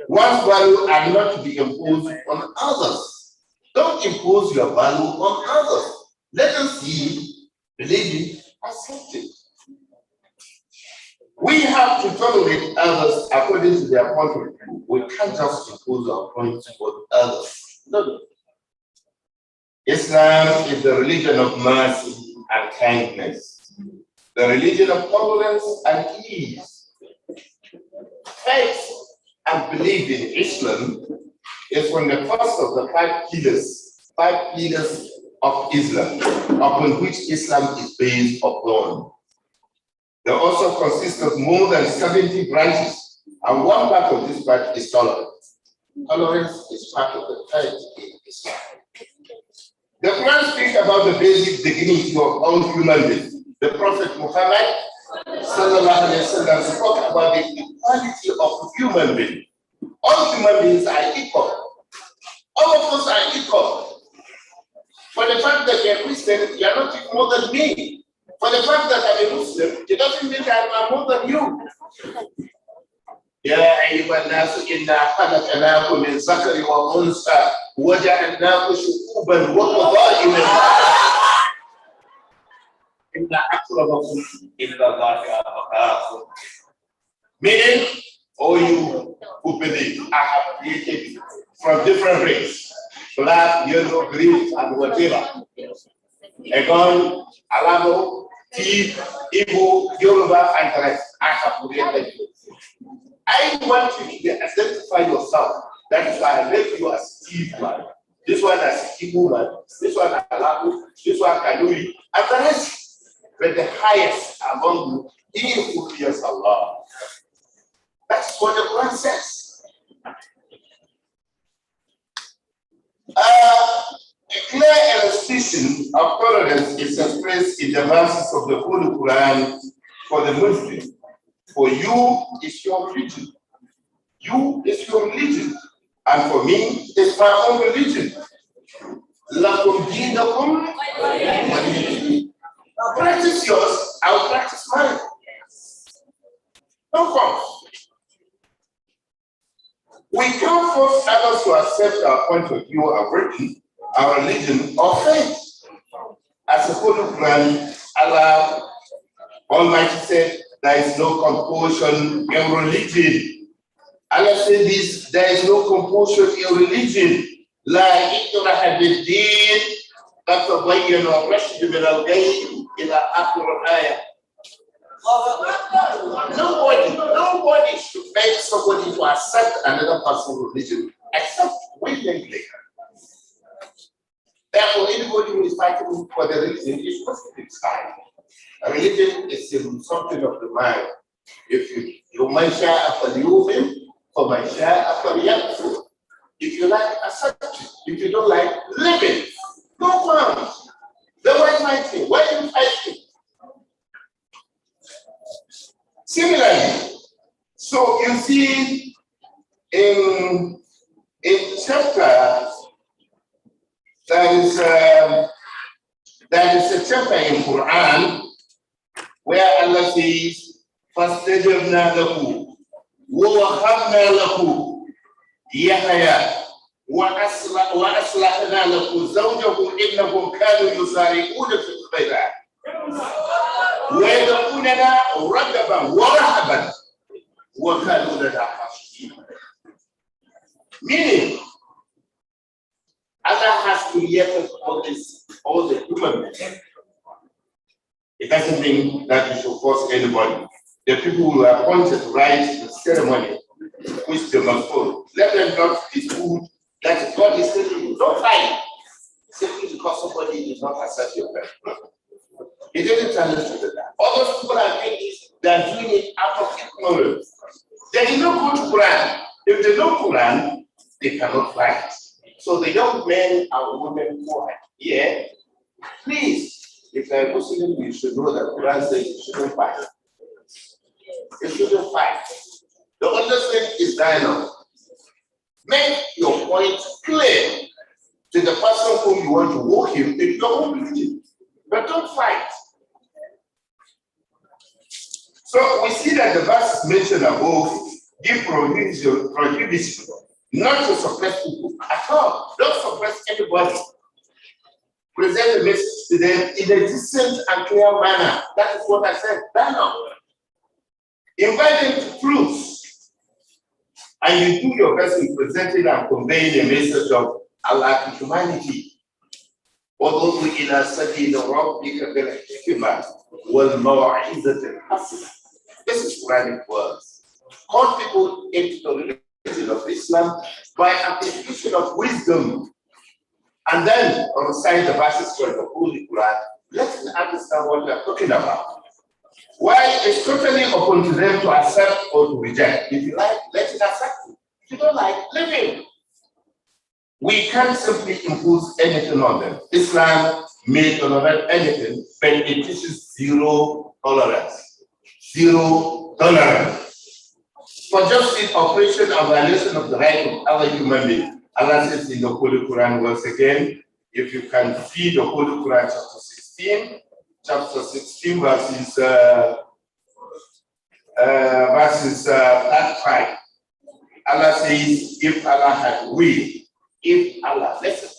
one's value are not to be imposed on others. Don't impose your value on others. Let them see, believe it, accept it. We have to tolerate others according to their point of view. We can't just impose our points on others. No. Islam is the religion of mercy and kindness, the religion of tolerance and ease. Faith and belief in Islam is one of the first of the five pillars of Islam, upon which Islam is based upon. They also consist of more than 70 branches, and one part of this branch is tolerance. Tolerance is part of the faith in Islam. The Quran speaks about the basic dignity of all human beings. The Prophet Muhammad spoke about the equality of human beings. All human beings are equal. All of us are equal. For the fact that you're Christian, you're not more than me. For the fact that I'm a Muslim, it doesn't mean that I'm more than you. يا أيها الناس إنا خلقناكم من ذكر وأنثى وجعلناكم شعوبا وقبائل إن أكرمكم عند الله أتقاكم. Meaning, all you who believe, I have created you from different races, black, yellow, green, and whatever. Egon, Alamo, Tea, Igbo, Yoruba, and the rest. I have created you. I want you to identify yourself. That is why I make you as Steve man, this one as Igbo man, this one as Alamo, this one Kanuri, and the rest. But the highest among you, he who fears Allah. That's what the Quran says. A clear illustration of tolerance is expressed in the verses of the Holy Quran for the Muslim. For you is your religion. You is your religion. And for me, it's my own religion. Lakum dinakum waliyadin. Practice yours, I will practice mine. No problem. We can't force others to accept our point of view, our religion, or faith. As the Holy Quran, Allah Almighty said, there is no compulsion in religion. Allah said this, there is no compulsion in religion. La ikraha bid-din, qad tabayyana ar-rushd min al-ghayy ila akhir al-ayah. Nobody should make somebody to accept another person's religion except willingly. Therefore, anybody who is fighting for the religion is supposed to decide. A religion is something of the mind. If you man sha'a falyu'min, for man sha'a falyakfur. If you like, accept it. If you don't like, live it. No harm. Then why fighting? Why are you fighting? Similarly, so you see in chapter, there is a chapter in Quran where Allah says, فَاسْتَجَبْنَا لَهُ وَوَهَبْنَا لَهُ يَحْيَى وَأَصْلَحْنَا لَهُ زَوْجَهُ إِنَّهُمْ كَانُوا يُسَارِعُونَ فِي الْخَيْرَاتِ وَيَدْعُونَنَا رَغَبًا وَرَهَبًا وَكَانُوا لَنَا خَاشِعِينَ. Meaning, Allah has created all the human beings. It doesn't mean that you should force anybody. The people who are appointed to write the ceremony, which they must follow, let them not dispute that God is telling you, don't fight, simply because somebody did not accept your prayer. He didn't tell us to do that. All those people are doing this, they are doing it out of ignorance. They did not go to Quran. If they know Quran, they cannot fight. So the young men and women who are here, please, if you are Muslim, you should know that Quran says you shouldn't fight. You shouldn't fight. The other thing is dialogue. Make your point clear to the person whom you want to walk him in your own religion. But don't fight. So we see that the verses mentioned above give prohibition not to suppress people at all. Don't suppress anybody. Present the message to them in a decent and clear manner. That is what I said. Invite them to truth. And you do your best in presenting and conveying the message of Allah to humanity. وَضُرُّ إِلَى سَبِيلِ رَبِّكَ بِالْحِكْمَةِ وَالْمَوْعِظَةِ الْحَسَنَةِ. This is Quranic words. Call people into the religion of Islam by application of wisdom. And then recite the verses from the Holy Quran. Let them understand what we are talking about. Why it's totally open to them to accept or to reject. If you like, let it accept it. If you don't like, leave it. We can't simply impose anything on them. Islam may tolerate anything, but it teaches zero tolerance. Zero tolerance. For just the operation and violation of the right of other human beings. Allah says in the Holy Quran once again, if you can see the Holy Quran chapter 16 verses 35. Allah says, if Allah had will, if Allah, listen,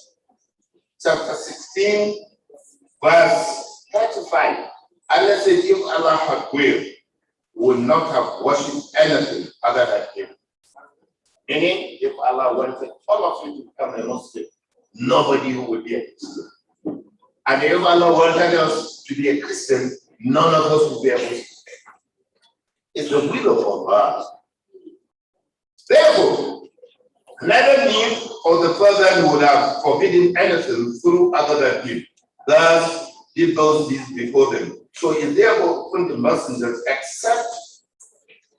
chapter 16 verse 35. Allah says, if Allah had will, would not have worshipped anything other than Him. Meaning, if Allah wanted all of you to become a Muslim, nobody would be a Christian. And if Allah wanted us to be a Christian, none of us would be a Muslim. It's the will of Allah. Therefore, neither me or the Father would have forbidden anything through other than Him. Thus did those deeds before them. So he therefore opened the messengers except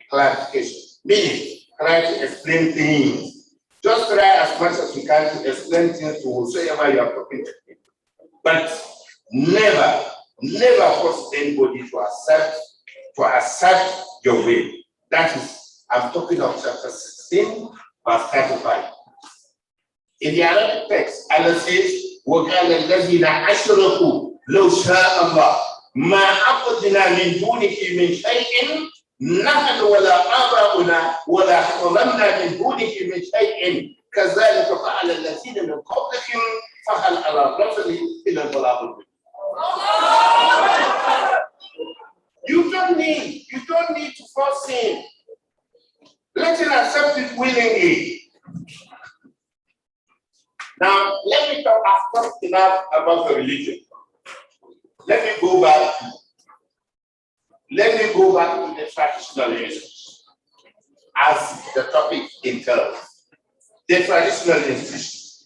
clarification. Meaning, try to explain things. Just try as much as you can to explain things to whosoever you are talking to. But never force anybody to accept your way. That is, I'm talking of chapter 16, verse 35. In the Arabic text, Allah says, وَقَالَ الَّذِينَ أَشْرَكُوا لَوْ شَاءَ اللَّهُ مَا عَبَدْنَا مِن دُونِهِ مِن شَيْءٍ نحن ولا آباؤنا ولا حرمنا من دونه من شيء كذلك فعل الذين من قبلهم فهل على الرسل إلى البلاغ المبين. You don't need to force him. Let him accept it willingly. Now let me talk after enough about the religion. Let me go back to the traditional institutions, as the topic entails. The traditional institutions.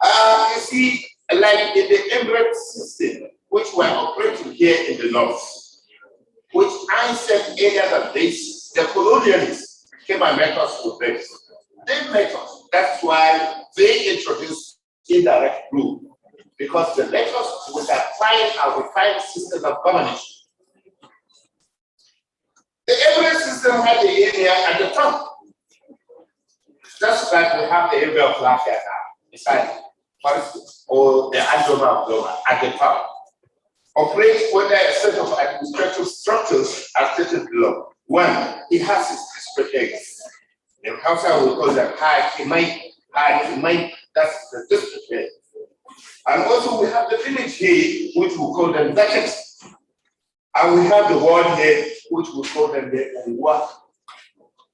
You see, like in the Emirate system, which we're operating here in the north, which I said earlier that this, the colonialists came and met us with this. They met us. That's why they introduced indirect rule, because they let us with a fine and refined system of governance. The Emirate system had the area at the top. Just like we have the area of Lafayette now, beside or the Androma of Loma at the top. Operates under a set of administrative structures as stated below. One, it has its district heads. In Hausa, we call them Hakimai, that's the district head. And also we have the village head, which we call them Zakats. And we have the ward head, which we call them the Uwa.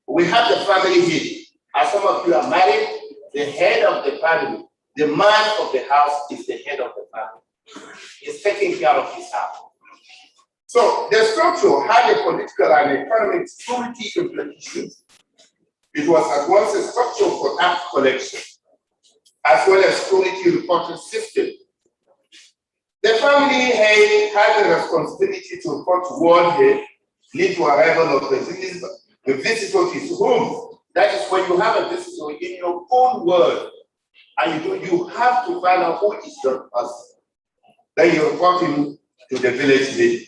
We have the family head. As some of you are married, the head of the family, the man of the house is the head of the family. He's taking care of his house. So the structure had a political and economic security implications. It was at once a structure for tax collection, as well as security reporting system. The family head had the responsibility to report to ward head, lead to arrival of the visitor to his home. That is when you have a visitor in your own word, and you have to find out who is that person. Then you report him to the village head.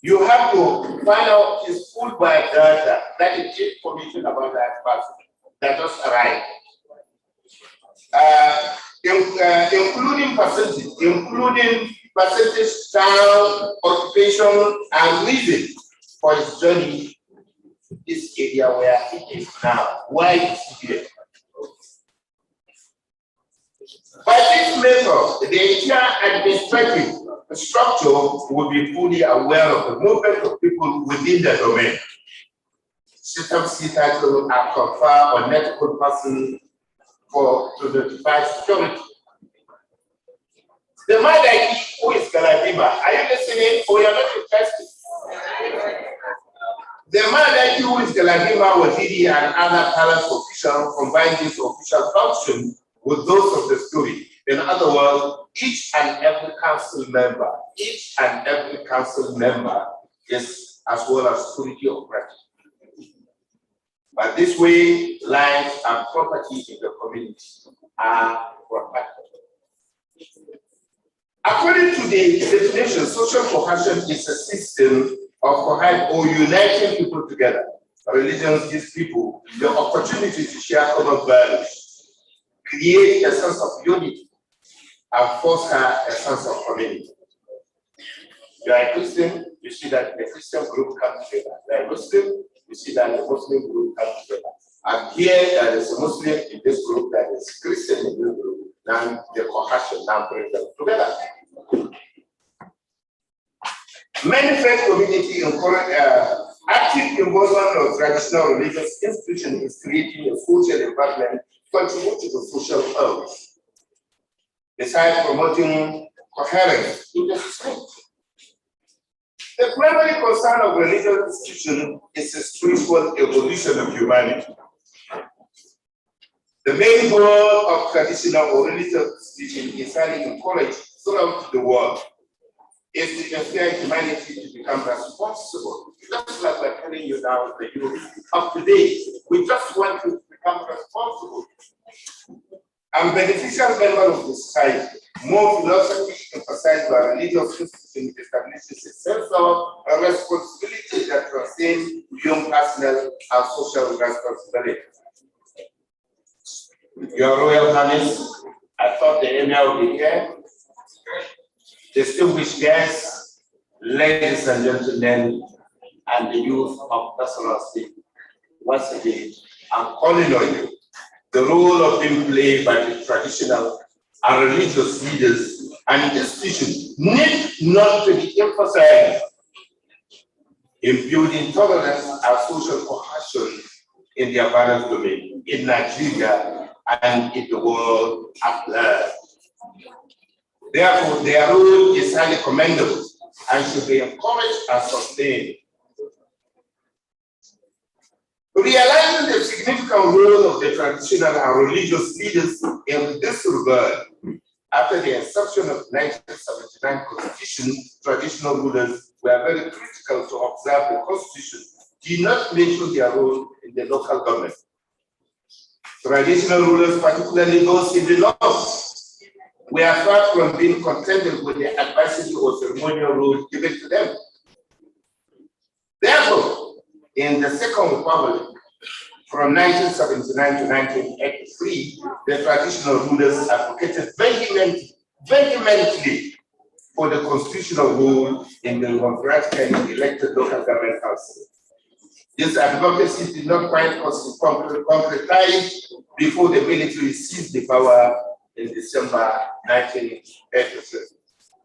You have to find out his full biodata, that is information about that person that just arrived. Including percentage, town, occupation, and reason. for his journey to this area where he is now. Why is he here? By this method, the entire administrative structure will be fully aware of the movement of people within the domain. System C title are conferred on network person to notify security. The man like who is Galadima, are you listening or you're not interested? The man like who is Galadima, Waziri, and other palace officials combine this official function with those of the story. In other words, each and every council member is as well as security operator. But this way, lives and property in the community are protected. According to the definition, social cohesion is a system of cohesion or uniting people together. Religions gives people the opportunity to share common values, create a sense of unity, and foster a sense of community. You are a Christian, you see that the Christian group comes together. You are a Muslim, you see that the Muslim group comes together. And here there is a Muslim in this group, that is Christian in this group. Now the cohesion now brings them together. Many faith communities encourage active involvement of traditional religious institutions in creating a social environment contributing to social health, besides promoting coherence in the society. The primary concern of religious institutions is the spiritual evolution of humanity. The main goal of traditional or religious institutions is highly encouraged throughout the world is to inspire humanity to become responsible. Just like we're telling you now, the youth of today, we just want to become responsible and beneficial member of the society. More philosophy emphasized by religious institutions establishes a sense of responsibility that transcends beyond personal and social responsibility. Your Royal Highness, I thought the Emir would be here. Distinguished guests, ladies and gentlemen, and the youth of Nasarawa State, once again, I'm calling on you. The role of being played by the traditional and religious leaders and institutions need not to be emphasized in building tolerance and social cohesion in their various domains, in Nigeria and in the world at large. Therefore, their role is highly commendable and should be encouraged and sustained. Realizing the significant role of the traditional and religious leaders in this regard, after the inception of the 1979 Constitution, traditional rulers were very critical to observe the Constitution did not mention their role in the local government. Traditional rulers, particularly those in the north, were far from being contented with the advisory or ceremonial role given to them. Therefore, in the Second Republic, from 1979 to 1983, the traditional rulers advocated vehemently for the constitutional rule in the democratically elected local government council. This advocacy did not quite concretize before the military seized the power in December 1983.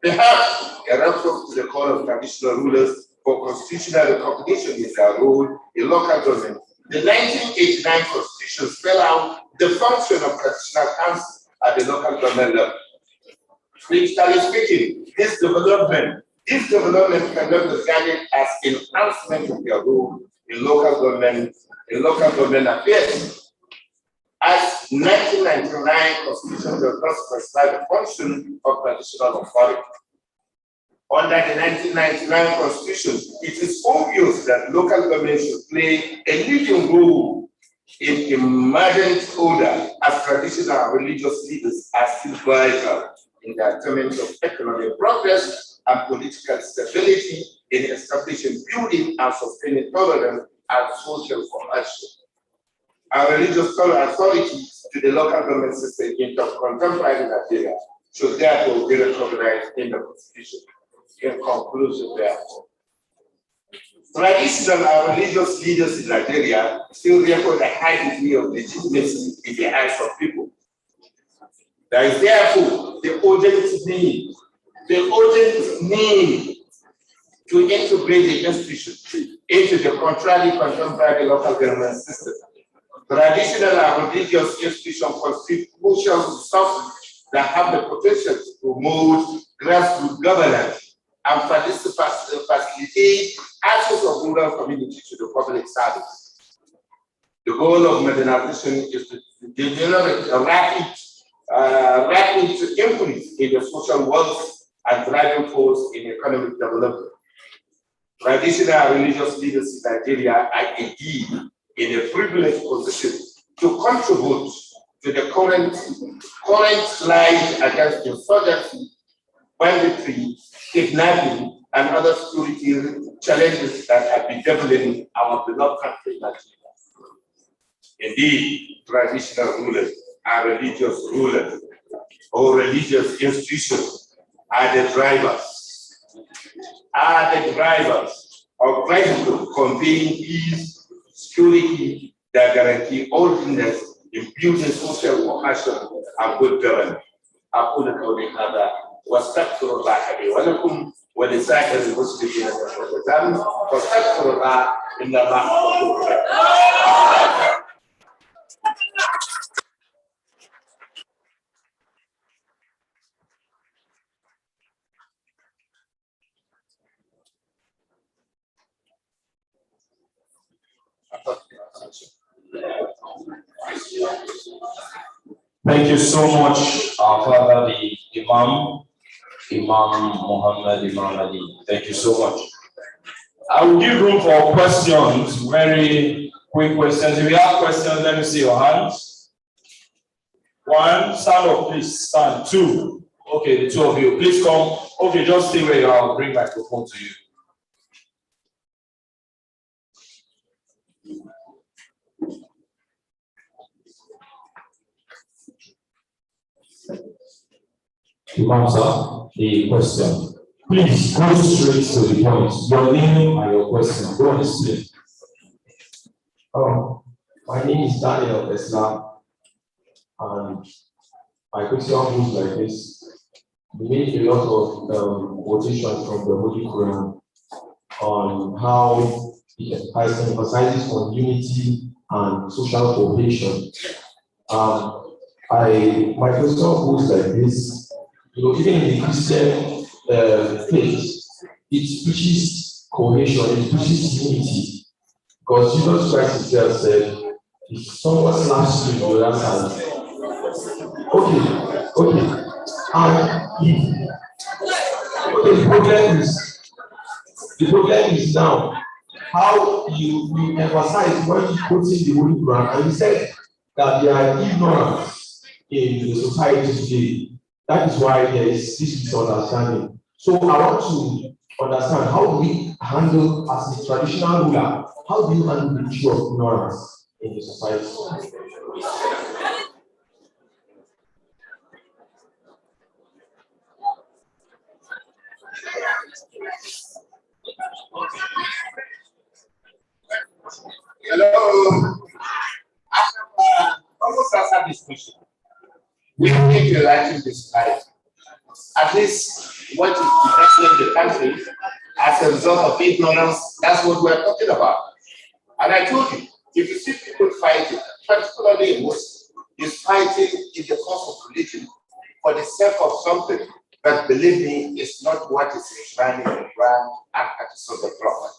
Perhaps a reference to the call of traditional rulers for constitutional recognition is their role in local government. The 1989 Constitution spelled out the function of traditional council at the local government level. Critically speaking, this development cannot be regarded as enhancement of their role in local government affairs. As 1999 Constitution does not specify the function of traditional authority. Under the 1999 Constitution, it is obvious that local government should play a leading role in emergent order, as traditional and religious leaders are still vital in the attainment of economic progress and political stability in establishing, building, and sustaining tolerance and social cohesion. Our religious authorities to the local government system in contemporary Nigeria should therefore be recognized in the Constitution. In conclusion, therefore, Traditional and religious leaders in Nigeria still record a high degree of legitimacy in the eyes of people. There is therefore the urgent need to integrate the institution into the contractually contemporary local government system. Traditional and religious institutions constitute crucial resources that have the potential to promote grassroots governance and facilitate access of rural communities to the public service. The goal of modernization is to generate a rapid increase in the social wealth and driving force in economic development. Traditional and religious leaders in Nigeria are indeed in a privileged position to contribute to the current fight against insurgency, banditry, kidnapping, and other security challenges that have been developing our beloved country, Nigeria. Indeed, traditional rulers and religious rulers or religious institutions are the drivers of trying to convey peace, security that guarantee orderliness in building social cohesion and good governance. أقول قولي هذا واستغفر الله لي ولكم ولسائر المسلمين والمسلمات واستغفر الله إن الله غفور رحيم. Thank you so much, our father, the Imam Muhammad Imam Ali. Thank you so much. I will give room for questions, very quick questions. If you have questions, let me see your hands. One, stand up, please. Stand. Two. Okay, the two of you. Please come. Okay, just stay where you are. I'll bring microphone to you. Imam sir, the question. Please go straight to the point. Your name and your question. Go on, explain. My name is Daniel Esla, and my question goes like this. We made a lot of quotations from the Holy Quran on how it emphasizes on unity and social cohesion. My question goes like this. You know, even in the Christian faith, it preaches cohesion, it preaches unity. Because Jesus Christ himself said, if someone slaps you in the other side, okay. And the problem is now how you emphasize when you quoting the Holy Quran, and you said that there are ignorance in the society today. That is why there is this misunderstanding. So I want to understand, how do we handle, as a traditional ruler, how do you handle the issue of ignorance in the society? Hello. I almost answered this question. We need to enlighten this life. At least what is affecting the country as a result of ignorance, that's what we're talking about. And I told you, if you see people fighting, particularly a Muslim, is fighting in the cause of religion for the sake of something that, believe me, is not what is enshrined in the Quran and hadith of the Prophet.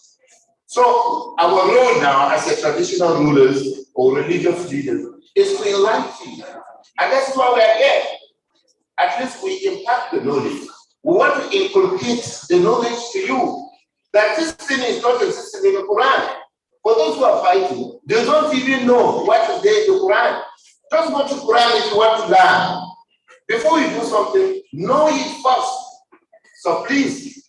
So our role now as a traditional rulers or religious leaders is to enlighten you. And that's why we are here. At least we impart the knowledge. We want to inculcate the knowledge to you that this thing is not existing in the Quran. For those who are fighting, they don't even know what is there in the Quran. Just go to Quran if you want to learn. Before you do something, know it first. So please,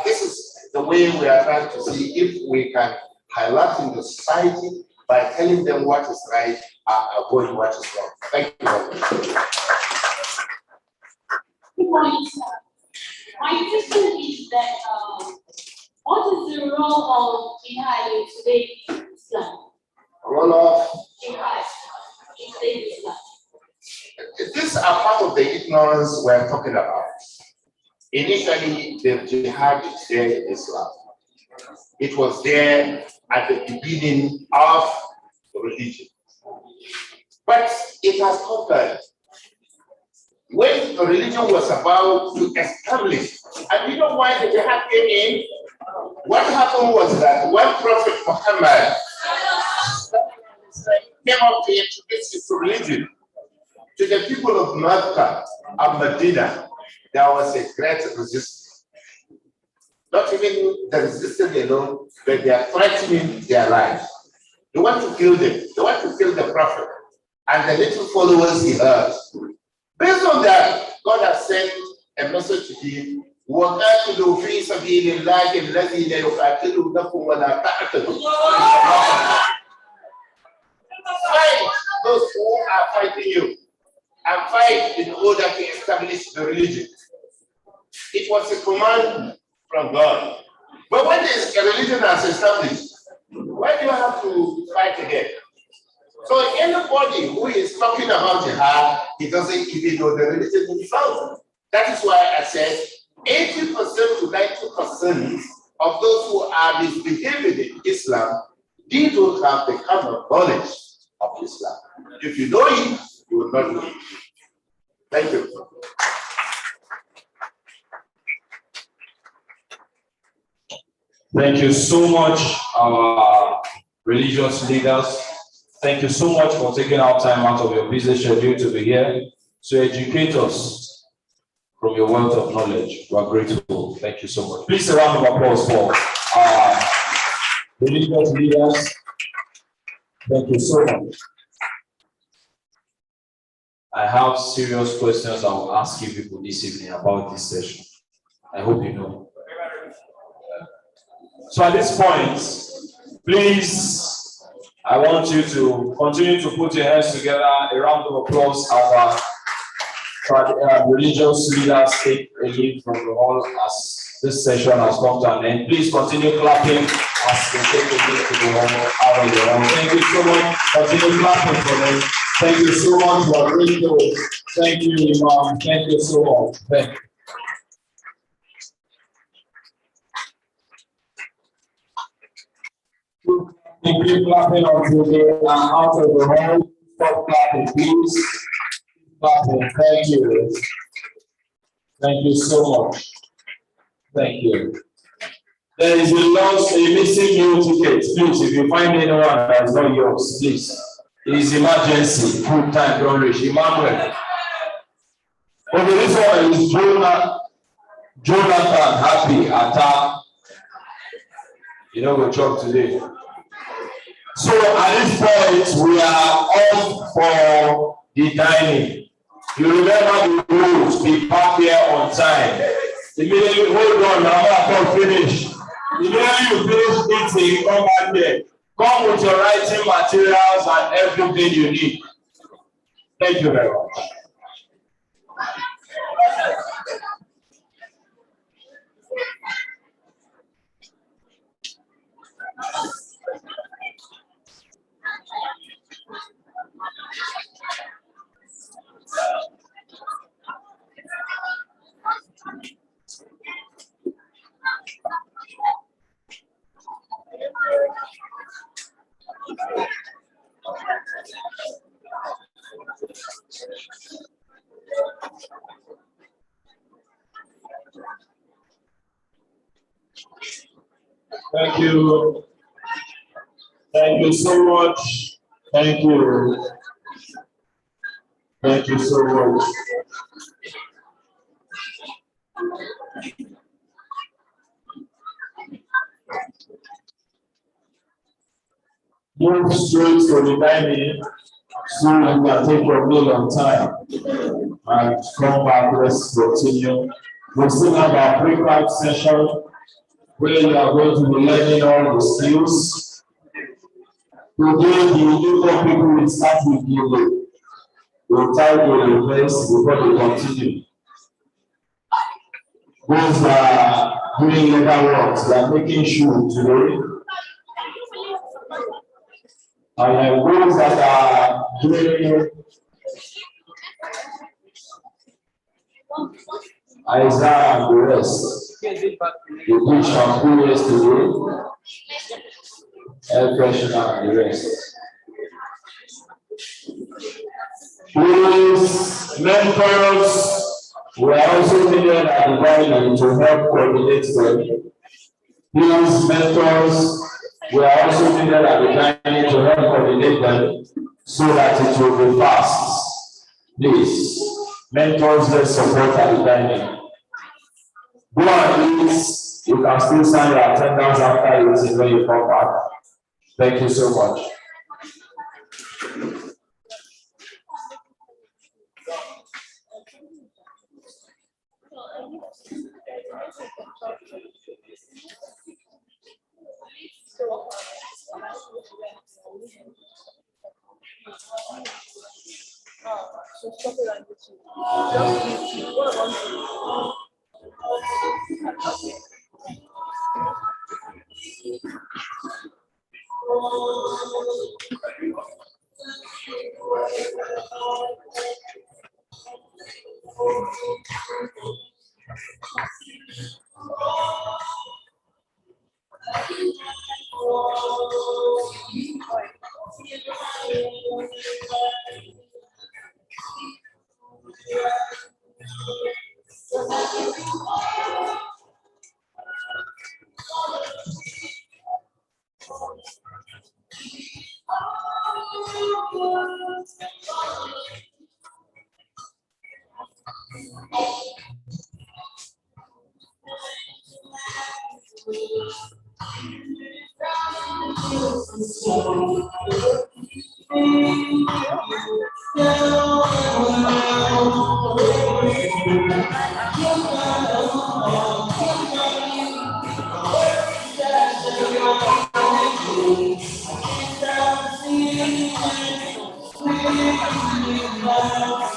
this is the way we are trying to see if we can highlight in the society by telling them what is right and avoid what is wrong. Thank you very much. Good morning, sir. My question is that what is the the role of jihad in today's Islam? Role of Jihad in today's Islam. these are part of the ignorance we're talking about. Initially, the jihad is there in Islam. It was there at the beginning of the religion. But it has conquered. When the religion was about to establish, and you know why the jihad came in? What happened was that when Prophet Muhammad came up to introduce his religion to the people of Mecca and Medina, there was a great resistance. Not even the resistance alone, but they are threatening their lives. They want to kill them. They want to kill the Prophet and the little followers he has. Based on that, God has sent a message to him. وَقَاتِلُوا فِي سَبِيلِ اللَّهِ الَّذِينَ يُقَاتِلُونَكُمْ وَلَا تَعْتَدُوا. Fight those who are fighting you, and fight in order to establish the religion. It was a command from God. But when the religion has established, why do you have to fight again? So anybody who is talking about jihad, he doesn't even know the religion himself. That is why I said 80% to 90% of those who are misbehaving in Islam, they don't have the common knowledge of Islam. If you know it, you will not know it. Thank you. Thank you so much, our religious leaders. Thank you so much for taking our time out of your busy schedule to be here to educate us from your wealth of knowledge. We are grateful. Thank you so much. Please a round of applause for our religious leaders. Thank you so much. I have serious questions I will ask you people this evening about this session. I hope you know. So at this point, please, I want you to continue to put your hands together. A round of applause as our religious leaders take a lead from the hall as this session has come to an end. Please continue clapping as they take a lead to the hall out of the hall. Thank you so much. Continue clapping for them. Thank you so much for radio. Thank you, Imam. Thank you so much. Thank you. Keep clapping until they are out of the hall. Stop clapping, please. Clapping. Thank you. Thank you so much. Thank you. There is a missing new ticket. Please, if you find anyone that is not yours, please. It is emergency. Full time, don't reach. Emmanuel. Okay, this one is Jonathan Happy Atta. You know, we talk today. So at this point, we are off for the dining. You remember the rules, be back here on time. Immediately, hold on, now I can finish. Immediately you finish eating, come back here. Come with your writing materials and everything you need. Thank you very much. Thank you. Thank you so much. Thank you. Thank you so much. Move straight to the dining so you can take your meal on time and come back. Let's continue. We still have our breakout session where you are going to be learning all the skills. Today, the new people will start with you. We'll type your request before they continue. Those are doing leather works, they are making shoes today. And those that are doing Isaiah and the rest, they did shampoo yesterday, air freshener and the rest. These mentors were also needed at the venue to help coordinate them. These mentors were also needed at the venue to help coordinate them so that it will be fast. Please, mentors, let's support at the venue. Go and eat. You can still sign your attendance after eating when you come back. Thank you so much.